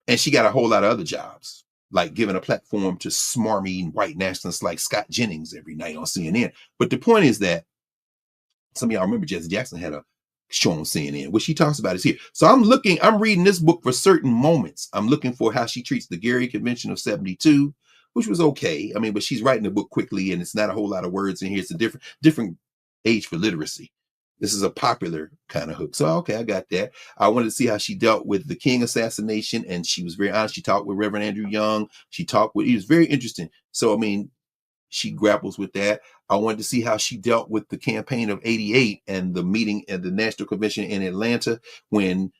And she got a whole lot of other jobs, like giving a platform to smarmy white nationalists like Scott Jennings every night on CNN. But the point is that some of y'all remember Jesse Jackson had a show on CNN. What she talks about is here. So I'm reading this book for certain moments. I'm looking for how she treats the Gary Convention of 72, which was okay. I mean, but she's writing the book quickly and it's not a whole lot of words in here. It's a different age for literacy. This is a popular kind of hook. So, okay, I got that. I wanted to see how she dealt with the King assassination, and she was very honest. She talked with Reverend Andrew Young. He was very interesting. So, I mean, she grapples with that. I wanted to see how she dealt with the campaign of 88 and the meeting at the National Convention in Atlanta when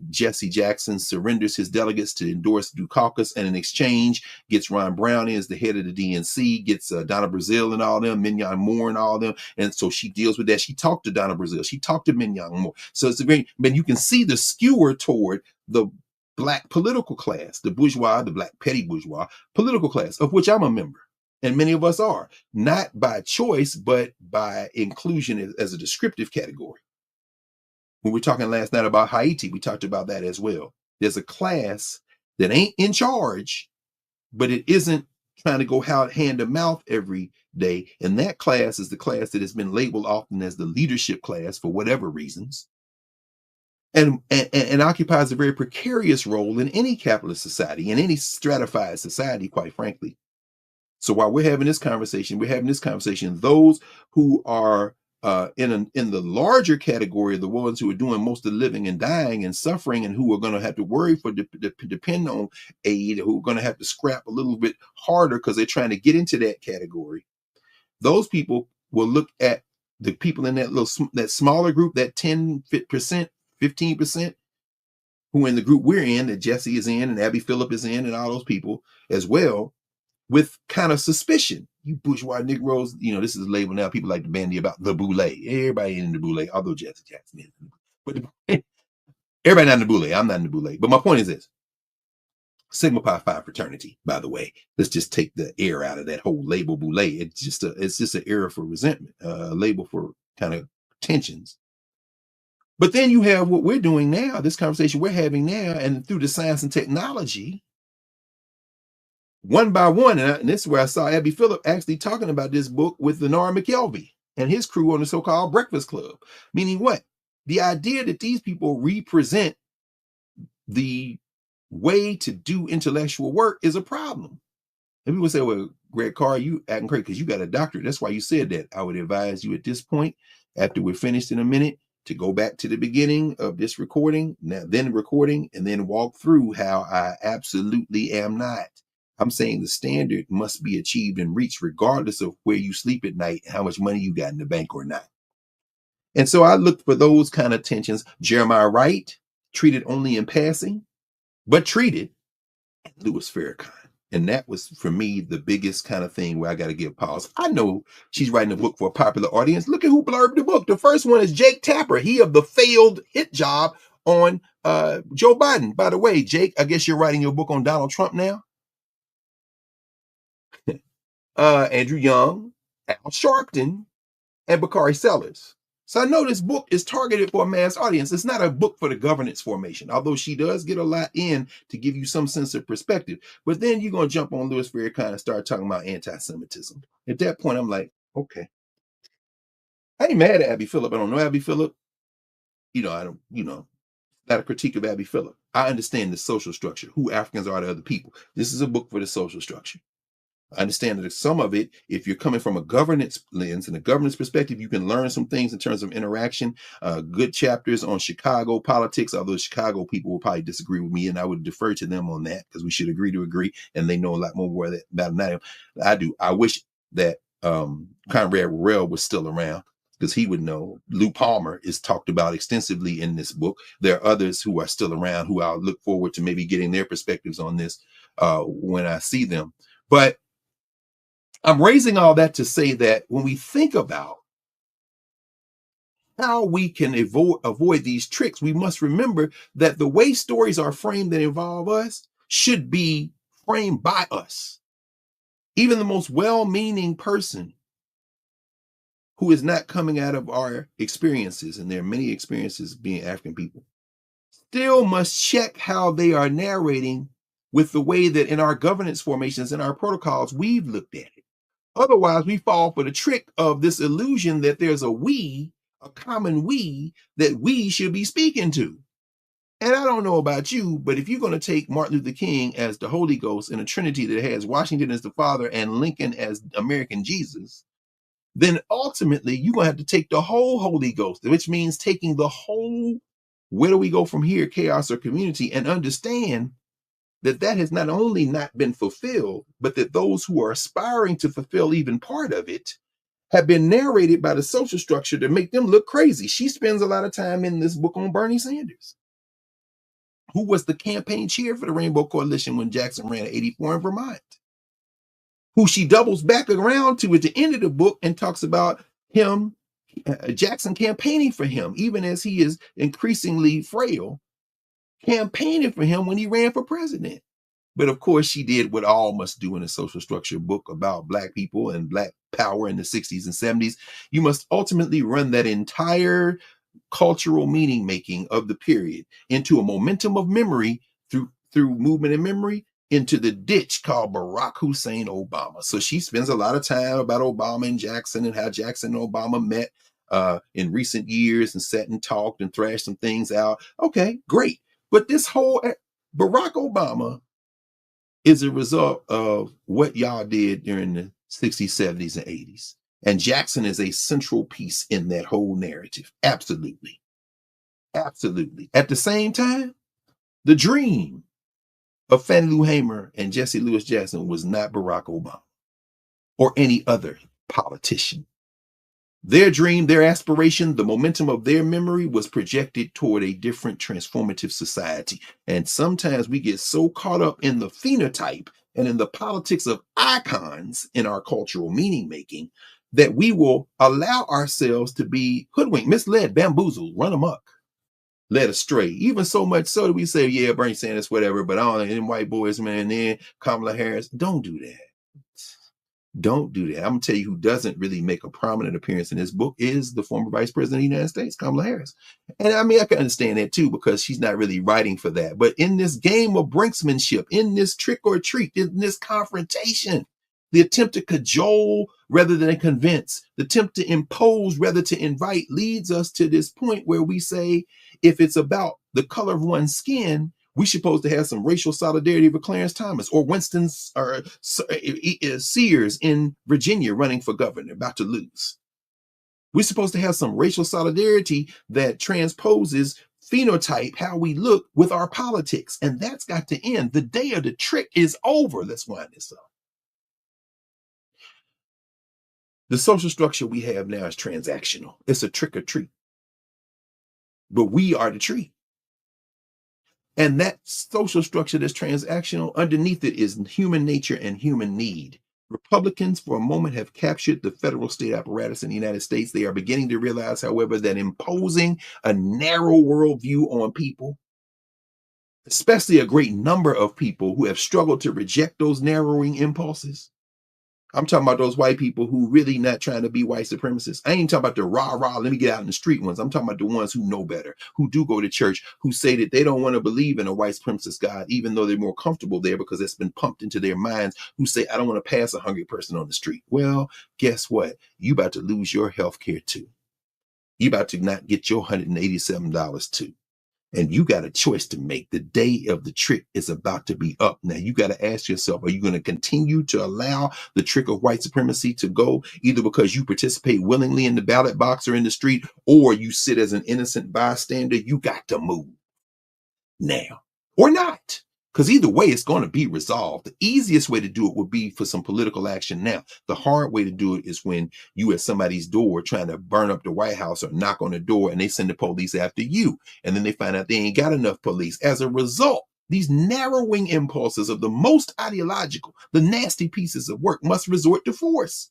Jesse Jackson surrenders his delegates to endorse Dukakis, and in exchange gets Ron Brown in as the head of the DNC, gets Donna Brazile and all them, Mignon Moore and all them. And so she deals with that. She talked to Donna Brazile. She talked to Mignon Moore. So it's but you can see the skewer toward the Black political class, the bourgeois, the Black petty bourgeois political class, of which I'm a member. And many of us are, not by choice, but by inclusion as a descriptive category. When we were talking last night about Haiti, we talked about that as well. There's a class that ain't in charge, but it isn't trying to go hand to mouth every day. And that class is the class that has been labeled often as the leadership class for whatever reasons. And occupies a very precarious role in any capitalist society, in any stratified society, quite frankly. So while we're having this conversation, those who are in the larger category of the ones who are doing most of the living and dying and suffering, and who are going to have to worry depend on aid, who are going to have to scrap a little bit harder because they're trying to get into that category. Those people will look at the people in that smaller group, that 10%, 15%, who in the group we're in, that Jesse is in and Abby Phillip is in, and all those people as well, with kind of suspicion. You bourgeois Negroes, this is a label now. People like to bandy about the boule. Everybody in the boule, although Jesse Jackson is. But everybody not in the boule. I'm not in the boule. But my point is this. Sigma Pi Phi fraternity, by the way. Let's just take the air out of that whole label boule. It's just an era for resentment, a label for kind of tensions. But then you have what we're doing now, this conversation we're having now, and through the science and technology, one by one, and this is where I saw Abby Phillip actually talking about this book with Lenora McKelvey and his crew on the so-called Breakfast Club. Meaning what? The idea that these people represent the way to do intellectual work is a problem. And people say, well, Greg Carr, you acting crazy because you got a doctorate. That's why you said that. I would advise you at this point, after we're finished in a minute, to go back to the beginning of this recording, and then walk through how I absolutely am not. I'm saying the standard must be achieved and reached regardless of where you sleep at night, how much money you got in the bank or not. And so I looked for those kind of tensions. Jeremiah Wright, treated only in passing, but treated. Louis Farrakhan. And that was, for me, the biggest kind of thing where I got to give pause. I know she's writing a book for a popular audience. Look at who blurbed the book. The first one is Jake Tapper. He of the failed hit job on Joe Biden. By the way, Jake, I guess you're writing your book on Donald Trump now. Andrew Young, Al Sharpton, and Bakari Sellers. So I know this book is targeted for a mass audience. It's not a book for the governance formation, although she does get a lot in to give you some sense of perspective. But then you're going to jump on Louis Farrakhan and start talking about anti-Semitism. At that point, I'm like, okay. I ain't mad at Abby Phillip. I don't know Abby Phillip. I don't, not a critique of Abby Phillip. I understand the social structure, who Africans are to other people. This is a book for the social structure. I understand that some of it, if you're coming from a governance lens and a governance perspective, you can learn some things in terms of interaction. Good chapters on Chicago politics, although Chicago people will probably disagree with me, and I would defer to them on that because we should agree to agree, and they know a lot more about it than I do. I wish that Conrad Worrell was still around, because he would know. Lou Palmer is talked about extensively in this book. There are others who are still around who I'll look forward to maybe getting their perspectives on this when I see them. But I'm raising all that to say that when we think about how we can avoid these tricks, we must remember that the way stories are framed that involve us should be framed by us. Even the most well-meaning person who is not coming out of our experiences, and there are many experiences being African people, still must check how they are narrating with the way that in our governance formations and our protocols, we've looked at it. Otherwise, we fall for the trick of this illusion that there's a common we, that we should be speaking to. And I don't know about you, but if you're going to take Martin Luther King as the Holy Ghost in a Trinity that has Washington as the Father and Lincoln as American Jesus, then ultimately you're going to have to take the whole Holy Ghost, which means taking the whole, where do we go from here, chaos or community, and understand that has not only not been fulfilled, but that those who are aspiring to fulfill even part of it have been narrated by the social structure to make them look crazy. She spends a lot of time in this book on Bernie Sanders, who was the campaign chair for the Rainbow Coalition when Jackson ran in 84 in Vermont, who she doubles back around to at the end of the book and talks about him, Jackson campaigning for him, even as he is increasingly frail, campaigning for him when he ran for president. But of course, she did what all must do in a social structure book about Black people and Black power in the 60s and 70s. You must ultimately run that entire cultural meaning making of the period into a momentum of memory through movement and memory into the ditch called Barack Hussein Obama. So she spends a lot of time about Obama and Jackson and how Jackson and Obama met in recent years and sat and talked and thrashed some things out. Okay, great. But this whole Barack Obama is a result of what y'all did during the 60s, 70s, and 80s. And Jackson is a central piece in that whole narrative. Absolutely. Absolutely. At the same time, the dream of Fannie Lou Hamer and Jesse Louis Jackson was not Barack Obama or any other politician. Their dream, their aspiration, the momentum of their memory was projected toward a different transformative society. And sometimes we get so caught up in the phenotype and in the politics of icons in our cultural meaning making that we will allow ourselves to be hoodwinked, misled, bamboozled, run amok, led astray. Even so much so that we say, yeah, Bernie Sanders, whatever, but I don't know, them white boys, man, and then Kamala Harris. Don't do that. Don't do that. I'm going to tell you who doesn't really make a prominent appearance in this book is the former Vice President of the United States, Kamala Harris. And I mean, I can understand that too, because she's not really writing for that. But in this game of brinksmanship, in this trick or treat, in this confrontation, the attempt to cajole rather than convince, the attempt to impose rather to invite leads us to this point where we say, if it's about the color of one's skin, we're supposed to have some racial solidarity with Clarence Thomas or Winston or Sears in Virginia running for governor, about to lose. We're supposed to have some racial solidarity that transposes phenotype, how we look with our politics. And that's got to end. The day of the trick is over. Let's wind this up. The social structure we have now is transactional. It's a trick or treat. But we are the treat. And that social structure that's transactional, underneath it is human nature and human need. Republicans, for a moment, have captured the federal state apparatus in the United States. They are beginning to realize, however, that imposing a narrow worldview on people, especially a great number of people who have struggled to reject those narrowing impulses. I'm talking about those white people who really not trying to be white supremacists. I ain't talking about the rah-rah, let me get out in the street ones. I'm talking about the ones who know better, who do go to church, who say that they don't want to believe in a white supremacist God, even though they're more comfortable there because it's been pumped into their minds, who say, I don't want to pass a hungry person on the street. Well, guess what? You about to lose your health care too. You about to not get your $187 too. And you got a choice to make. The day of the trick is about to be up. Now you got to ask yourself, are you going to continue to allow the trick of white supremacy to go, either because you participate willingly in the ballot box or in the street, or you sit as an innocent bystander? You got to move now or not. Because either way, it's going to be resolved. The easiest way to do it would be for some political action now. The hard way to do it is when you at somebody's door trying to burn up the White House or knock on the door and they send the police after you. And then they find out they ain't got enough police. As a result, these narrowing impulses of the most ideological, the nasty pieces of work must resort to force.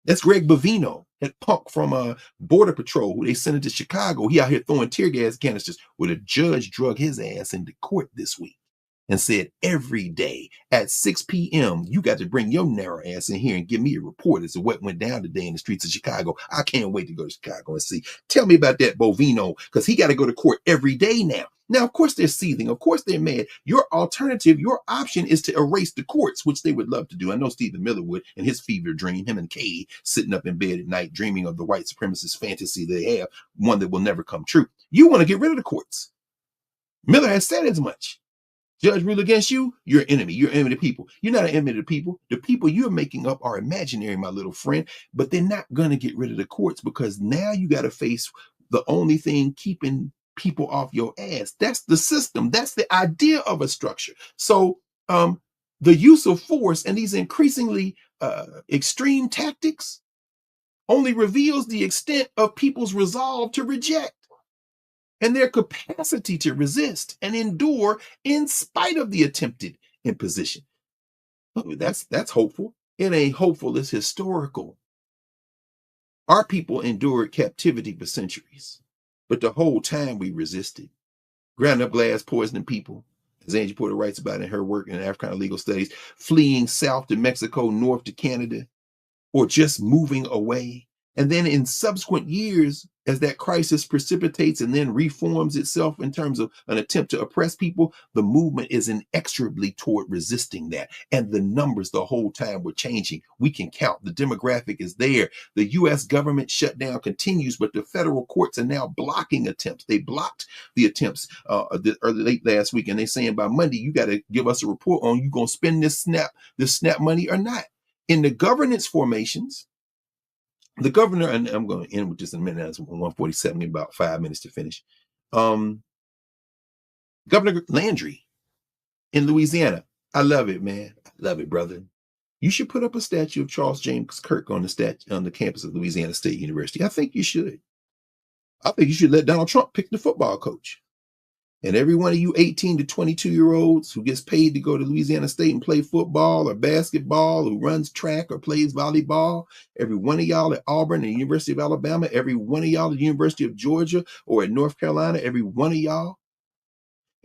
That's Greg Bovino, that punk from Border Patrol, who they sent to Chicago. He out here throwing tear gas canisters. Well, the judge drug his ass into court this week and said every day at 6 p.m., you got to bring your narrow ass in here and give me a report as to what went down today in the streets of Chicago. I can't wait to go to Chicago and see. Tell me about that Bovino, because he got to go to court every day now. Now, of course, they're seething. Of course, they're mad. Your alternative, your option is to erase the courts, which they would love to do. I know Stephen Miller would in his fever dream, him and Katie sitting up in bed at night dreaming of the white supremacist fantasy they have, one that will never come true. You want to get rid of the courts. Miller has said as much. Judge rule against you, you're an enemy. You're an enemy to people. You're not an enemy to people. The people you're making up are imaginary, my little friend, but they're not going to get rid of the courts, because now you got to face the only thing keeping people off your ass. That's the system. That's the idea of a structure. So the use of force and these increasingly extreme tactics only reveals the extent of people's resolve to reject and their capacity to resist and endure in spite of the attempted imposition. That's hopeful. It ain't hopeful, it's historical. Our people endured captivity for centuries, but the whole time we resisted. Ground up glass poisoning people, as Angie Porter writes about in her work in Africana Legal Studies, fleeing south to Mexico, north to Canada, or just moving away. And then in subsequent years, as that crisis precipitates and then reforms itself in terms of an attempt to oppress people, the movement is inexorably toward resisting that. And the numbers the whole time were changing. We can count. The demographic is there. The U.S. government shutdown continues, but the federal courts are now blocking attempts. They blocked the attempts late last week, and they're saying by Monday, you got to give us a report on you going to spend this SNAP money or not. In the governance formations, the governor, and I'm going to end with this in a minute, it's 1:47, about 5 minutes to finish. Governor Landry in Louisiana. I love it, man. I love it, brother. You should put up a statue of Charles James Kirk on the campus of Louisiana State University. I think you should. I think you should let Donald Trump pick the football coach. And every one of you 18 to 22-year-olds who gets paid to go to Louisiana State and play football or basketball, who runs track or plays volleyball, every one of y'all at Auburn and the University of Alabama, every one of y'all at the University of Georgia or at North Carolina, every one of y'all,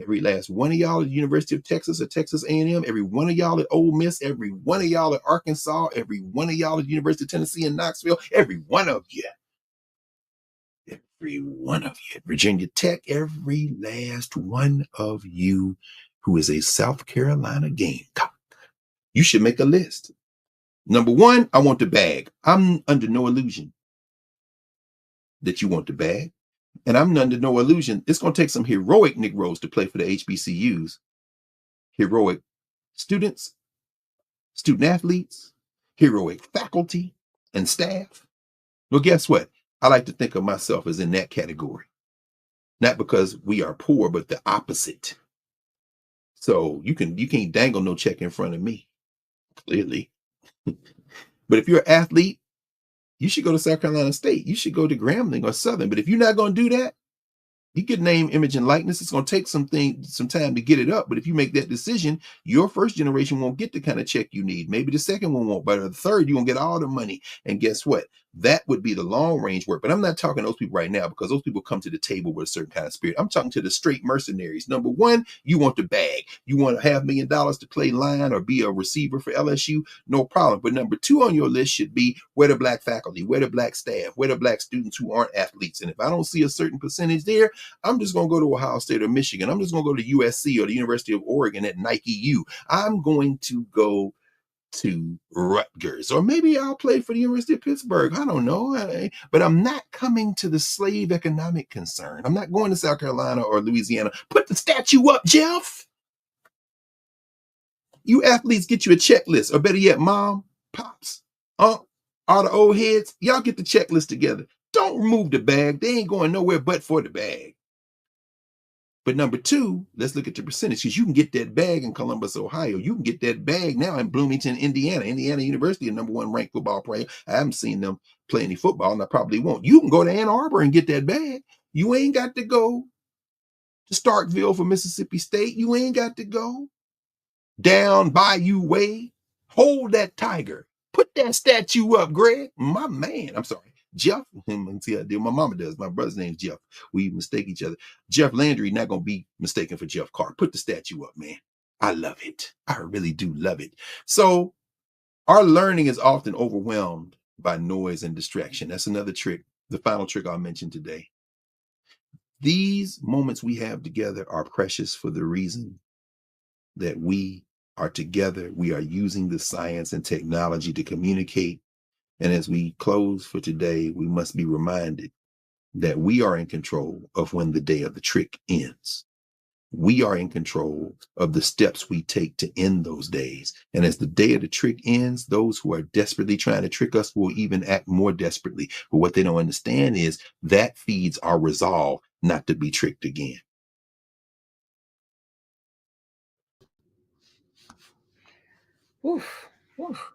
every last one of y'all at the University of Texas or Texas A&M, every one of y'all at Ole Miss, every one of y'all at Arkansas, every one of y'all at the University of Tennessee in Knoxville, every one of you. Every one of you at Virginia Tech, every last one of you who is a South Carolina Gamecock. You should make a list. Number one, I want the bag. I'm under no illusion that you want the bag. And I'm under no illusion it's going to take some heroic Negroes to play for the HBCUs. Heroic students, student athletes, heroic faculty and staff. Well, guess what? I like to think of myself as in that category. Not because we are poor, but the opposite. So you can't dangle no check in front of me, clearly. But if you're an athlete, you should go to South Carolina State. You should go to Grambling or Southern. But if you're not going to do that, you get name, image, and likeness. It's going to take some time to get it up. But if you make that decision, your first generation won't get the kind of check you need. Maybe the second one won't, but the third, you're going to get all the money. And guess what? That would be the long range work. But I'm not talking to those people right now, because those people come to the table with a certain kind of spirit. I'm talking to the straight mercenaries. Number one, you want the bag. You want $500,000 to play line or be a receiver for LSU? No problem. But number two on your list should be where the black faculty, where the black staff, where the black students who aren't athletes. And if I don't see a certain percentage there, I'm just going to go to Ohio State or Michigan. I'm just going to go to USC or the University of Oregon at Nike U. I'm going to go to Rutgers, or maybe I'll play for the University of Pittsburgh. I don't know. But I'm not coming to the slave economic concern. I'm not going to South Carolina or Louisiana. Put the statue up, Jeff. You athletes get you a checklist, or better yet, mom, pops, all the old heads, y'all get the checklist together. Don't remove the bag. They ain't going nowhere but for the bag. But number two, let's look at the percentage, because you can get that bag in Columbus, Ohio. You can get that bag now in Bloomington, Indiana. Indiana University, the #1 ranked football player. I haven't seen them play any football, and I probably won't. You can go to Ann Arbor and get that bag. You ain't got to go to Starkville for Mississippi State. You ain't got to go down Bayou Way. Hold that tiger. Put that statue up, Greg. My man. I'm sorry. Jeff. See, I do. My mama does. My brother's name's Jeff. We mistake each other. Jeff Landry not going to be mistaken for Jeff Carr. Put the statue up, man. I love it. I really do love it. So our learning is often overwhelmed by noise and distraction. That's another trick. The final trick I'll mention today. These moments we have together are precious for the reason that we are together. We are using the science and technology to communicate. And as we close for today, we must be reminded that we are in control of when the day of the trick ends. We are in control of the steps we take to end those days. And as the day of the trick ends, those who are desperately trying to trick us will even act more desperately. But what they don't understand is that feeds our resolve not to be tricked again. Oof. Oof.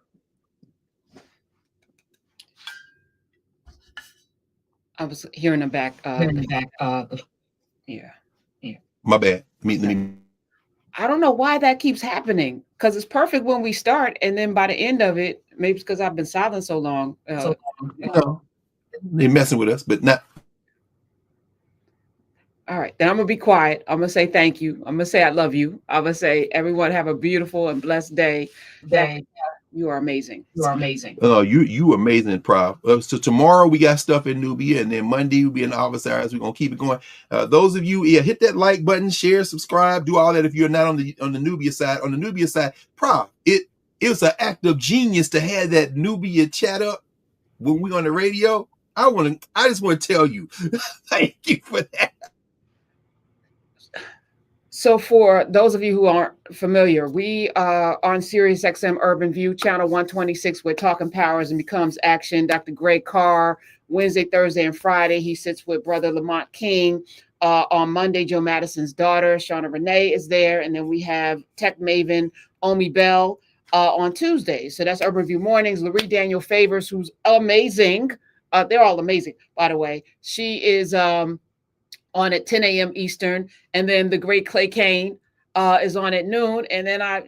I was hearing them back. Yeah. My bad. Let me. I don't know why that keeps happening, because it's perfect when we start, and then by the end of it, maybe it's because I've been silent so long. No, they're messing with us, but not. All right, then I'm gonna be quiet. I'm gonna say thank you. I'm gonna say I love you. I'm gonna say everyone have a beautiful and blessed day. You are amazing. You are amazing. Oh, you amazing, Prof. So tomorrow we got stuff in Nubia, and then Monday we'll be in the office hours. We're gonna keep it going. Those of you, hit that like button, share, subscribe, do all that. If you're not on the Nubia side, Prof, it was an act of genius to have that Nubia chat up when we on the radio. I just want to tell you, thank you for that. So for those of you who aren't familiar, we are on Sirius XM Urban View, channel 126, with Talking Powers and Becomes Action. Dr. Carr, Wednesday, Thursday, and Friday, he sits with Brother Lamont King. On Monday, Joe Madison's daughter, Shauna Renee, is there. And then we have tech maven Omi Bell on Tuesday. So that's Urban View Mornings. Laurie Daniel Favors, who's amazing. They're all amazing, by the way. She is on at 10 a.m. Eastern, and then the great Clay Kane is on at noon, and then I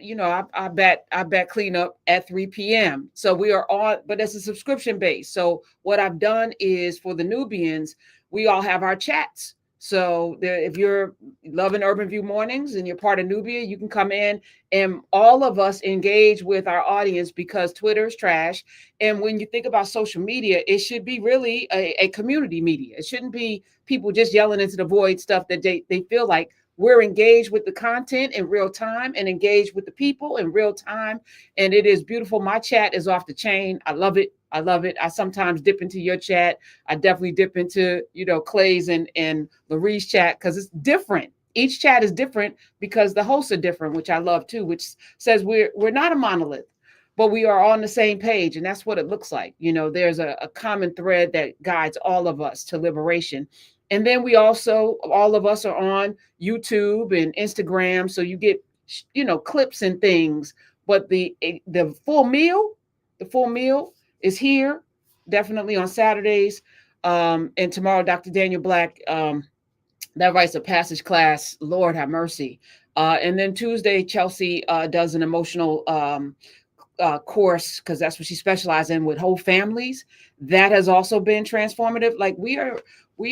bet cleanup at 3 p.m. So we are on, but it's a subscription base. So what I've done is, for the Nubians, we all have our chats. So if you're loving Urban View Mornings and you're part of Nubia, you can come in, and all of us engage with our audience, because Twitter is trash. And when you think about social media, it should be really a community media. It shouldn't be people just yelling into the void stuff that they feel like. We're engaged with the content in real time and engaged with the people in real time. And it is beautiful. My chat is off the chain. I love it. I love it. I sometimes dip into your chat. I definitely dip into, Clay's and Laurie's chat, because it's different. Each chat is different because the hosts are different, which I love too, which says we're not a monolith, but we are on the same page. And that's what it looks like. There's a common thread that guides all of us to liberation. And then we also, all of us are on YouTube and Instagram. So you get, clips and things, but the full meal is here, definitely on Saturdays. And tomorrow, Dr. Daniel Black, that writes a passage class, Lord have mercy. And then Tuesday, Chelsea does an emotional course, because that's what she specializes in, with whole families. That has also been transformative. Like, we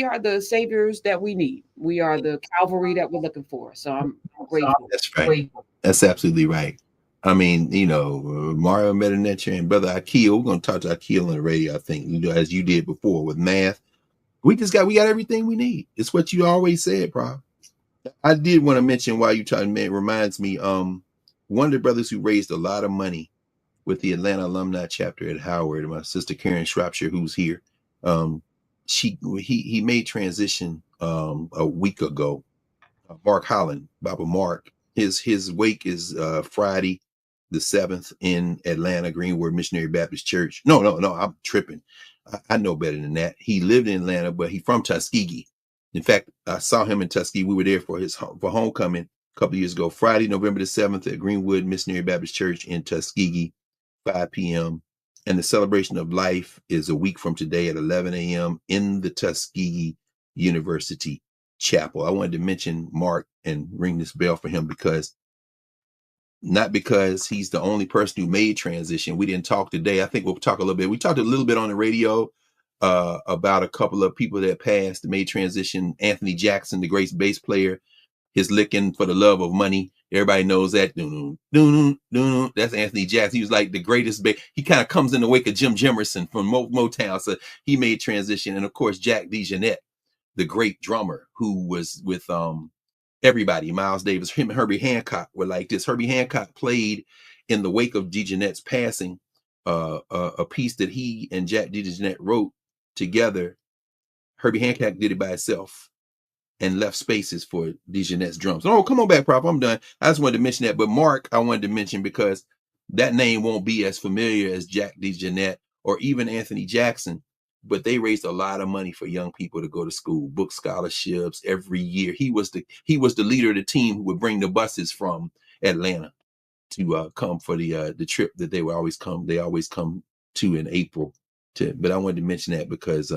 are the saviors that we need. We are the Calvary that we're looking for. So I'm grateful. That's right. That's absolutely right. I mean, Mario Medinetra and Brother Akil, we're going to talk to Akil on the radio, I think, as you did before with math. We got everything we need. It's what you always said, Prof. I did want to mention, while you talking, man, it reminds me, one of the brothers who raised a lot of money with the Atlanta alumni chapter at Howard. My sister Karen Shropshire, who's here, he made transition a week ago. Mark Holland, Baba Mark, his wake is Friday the 7th in Atlanta, Greenwood Missionary Baptist Church. No, I'm tripping. I know better than that. He lived in Atlanta, but he's from Tuskegee. In fact, I saw him in Tuskegee. We were there for homecoming a couple of years ago. Friday, November the 7th at Greenwood Missionary Baptist Church in Tuskegee, 5 p.m. And the celebration of life is a week from today at 11 a.m. in the Tuskegee University Chapel. I wanted to mention Mark and ring this bell for him not because he's the only person who made transition. We didn't talk today. I think we'll talk a little bit. We talked a little bit on the radio about a couple of people that passed, made transition. Anthony Jackson, the great bass player, his licking for the love of money. Everybody knows that. That's Anthony Jackson. He was like the greatest. He kind of comes in the wake of Jim Jimerson from Motown. So he made transition. And of course, Jack DeJohnette, the great drummer who was with everybody, Miles Davis, him and Herbie Hancock were like this. Herbie Hancock played in the wake of DeJohnette's passing a piece that he and Jack DeJohnette wrote together. Herbie Hancock did it by himself and left spaces for DeJohnette's drums. Oh, come on back, Prof. I'm done. I just wanted to mention that. But Mark, I wanted to mention because that name won't be as familiar as Jack DeJohnette or even Anthony Jackson. But they raised a lot of money for young people to go to school, book scholarships every year. He was the leader of the team who would bring the buses from Atlanta to come for the trip that they always come to in April. But I wanted to mention that because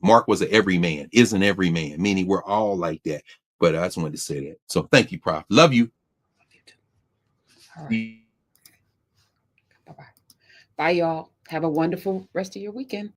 Mark was is an everyman, meaning we're all like that. But I just wanted to say that. So thank you, Prof. Love you. Love you too. All right. Bye-bye. Bye, y'all. Have a wonderful rest of your weekend.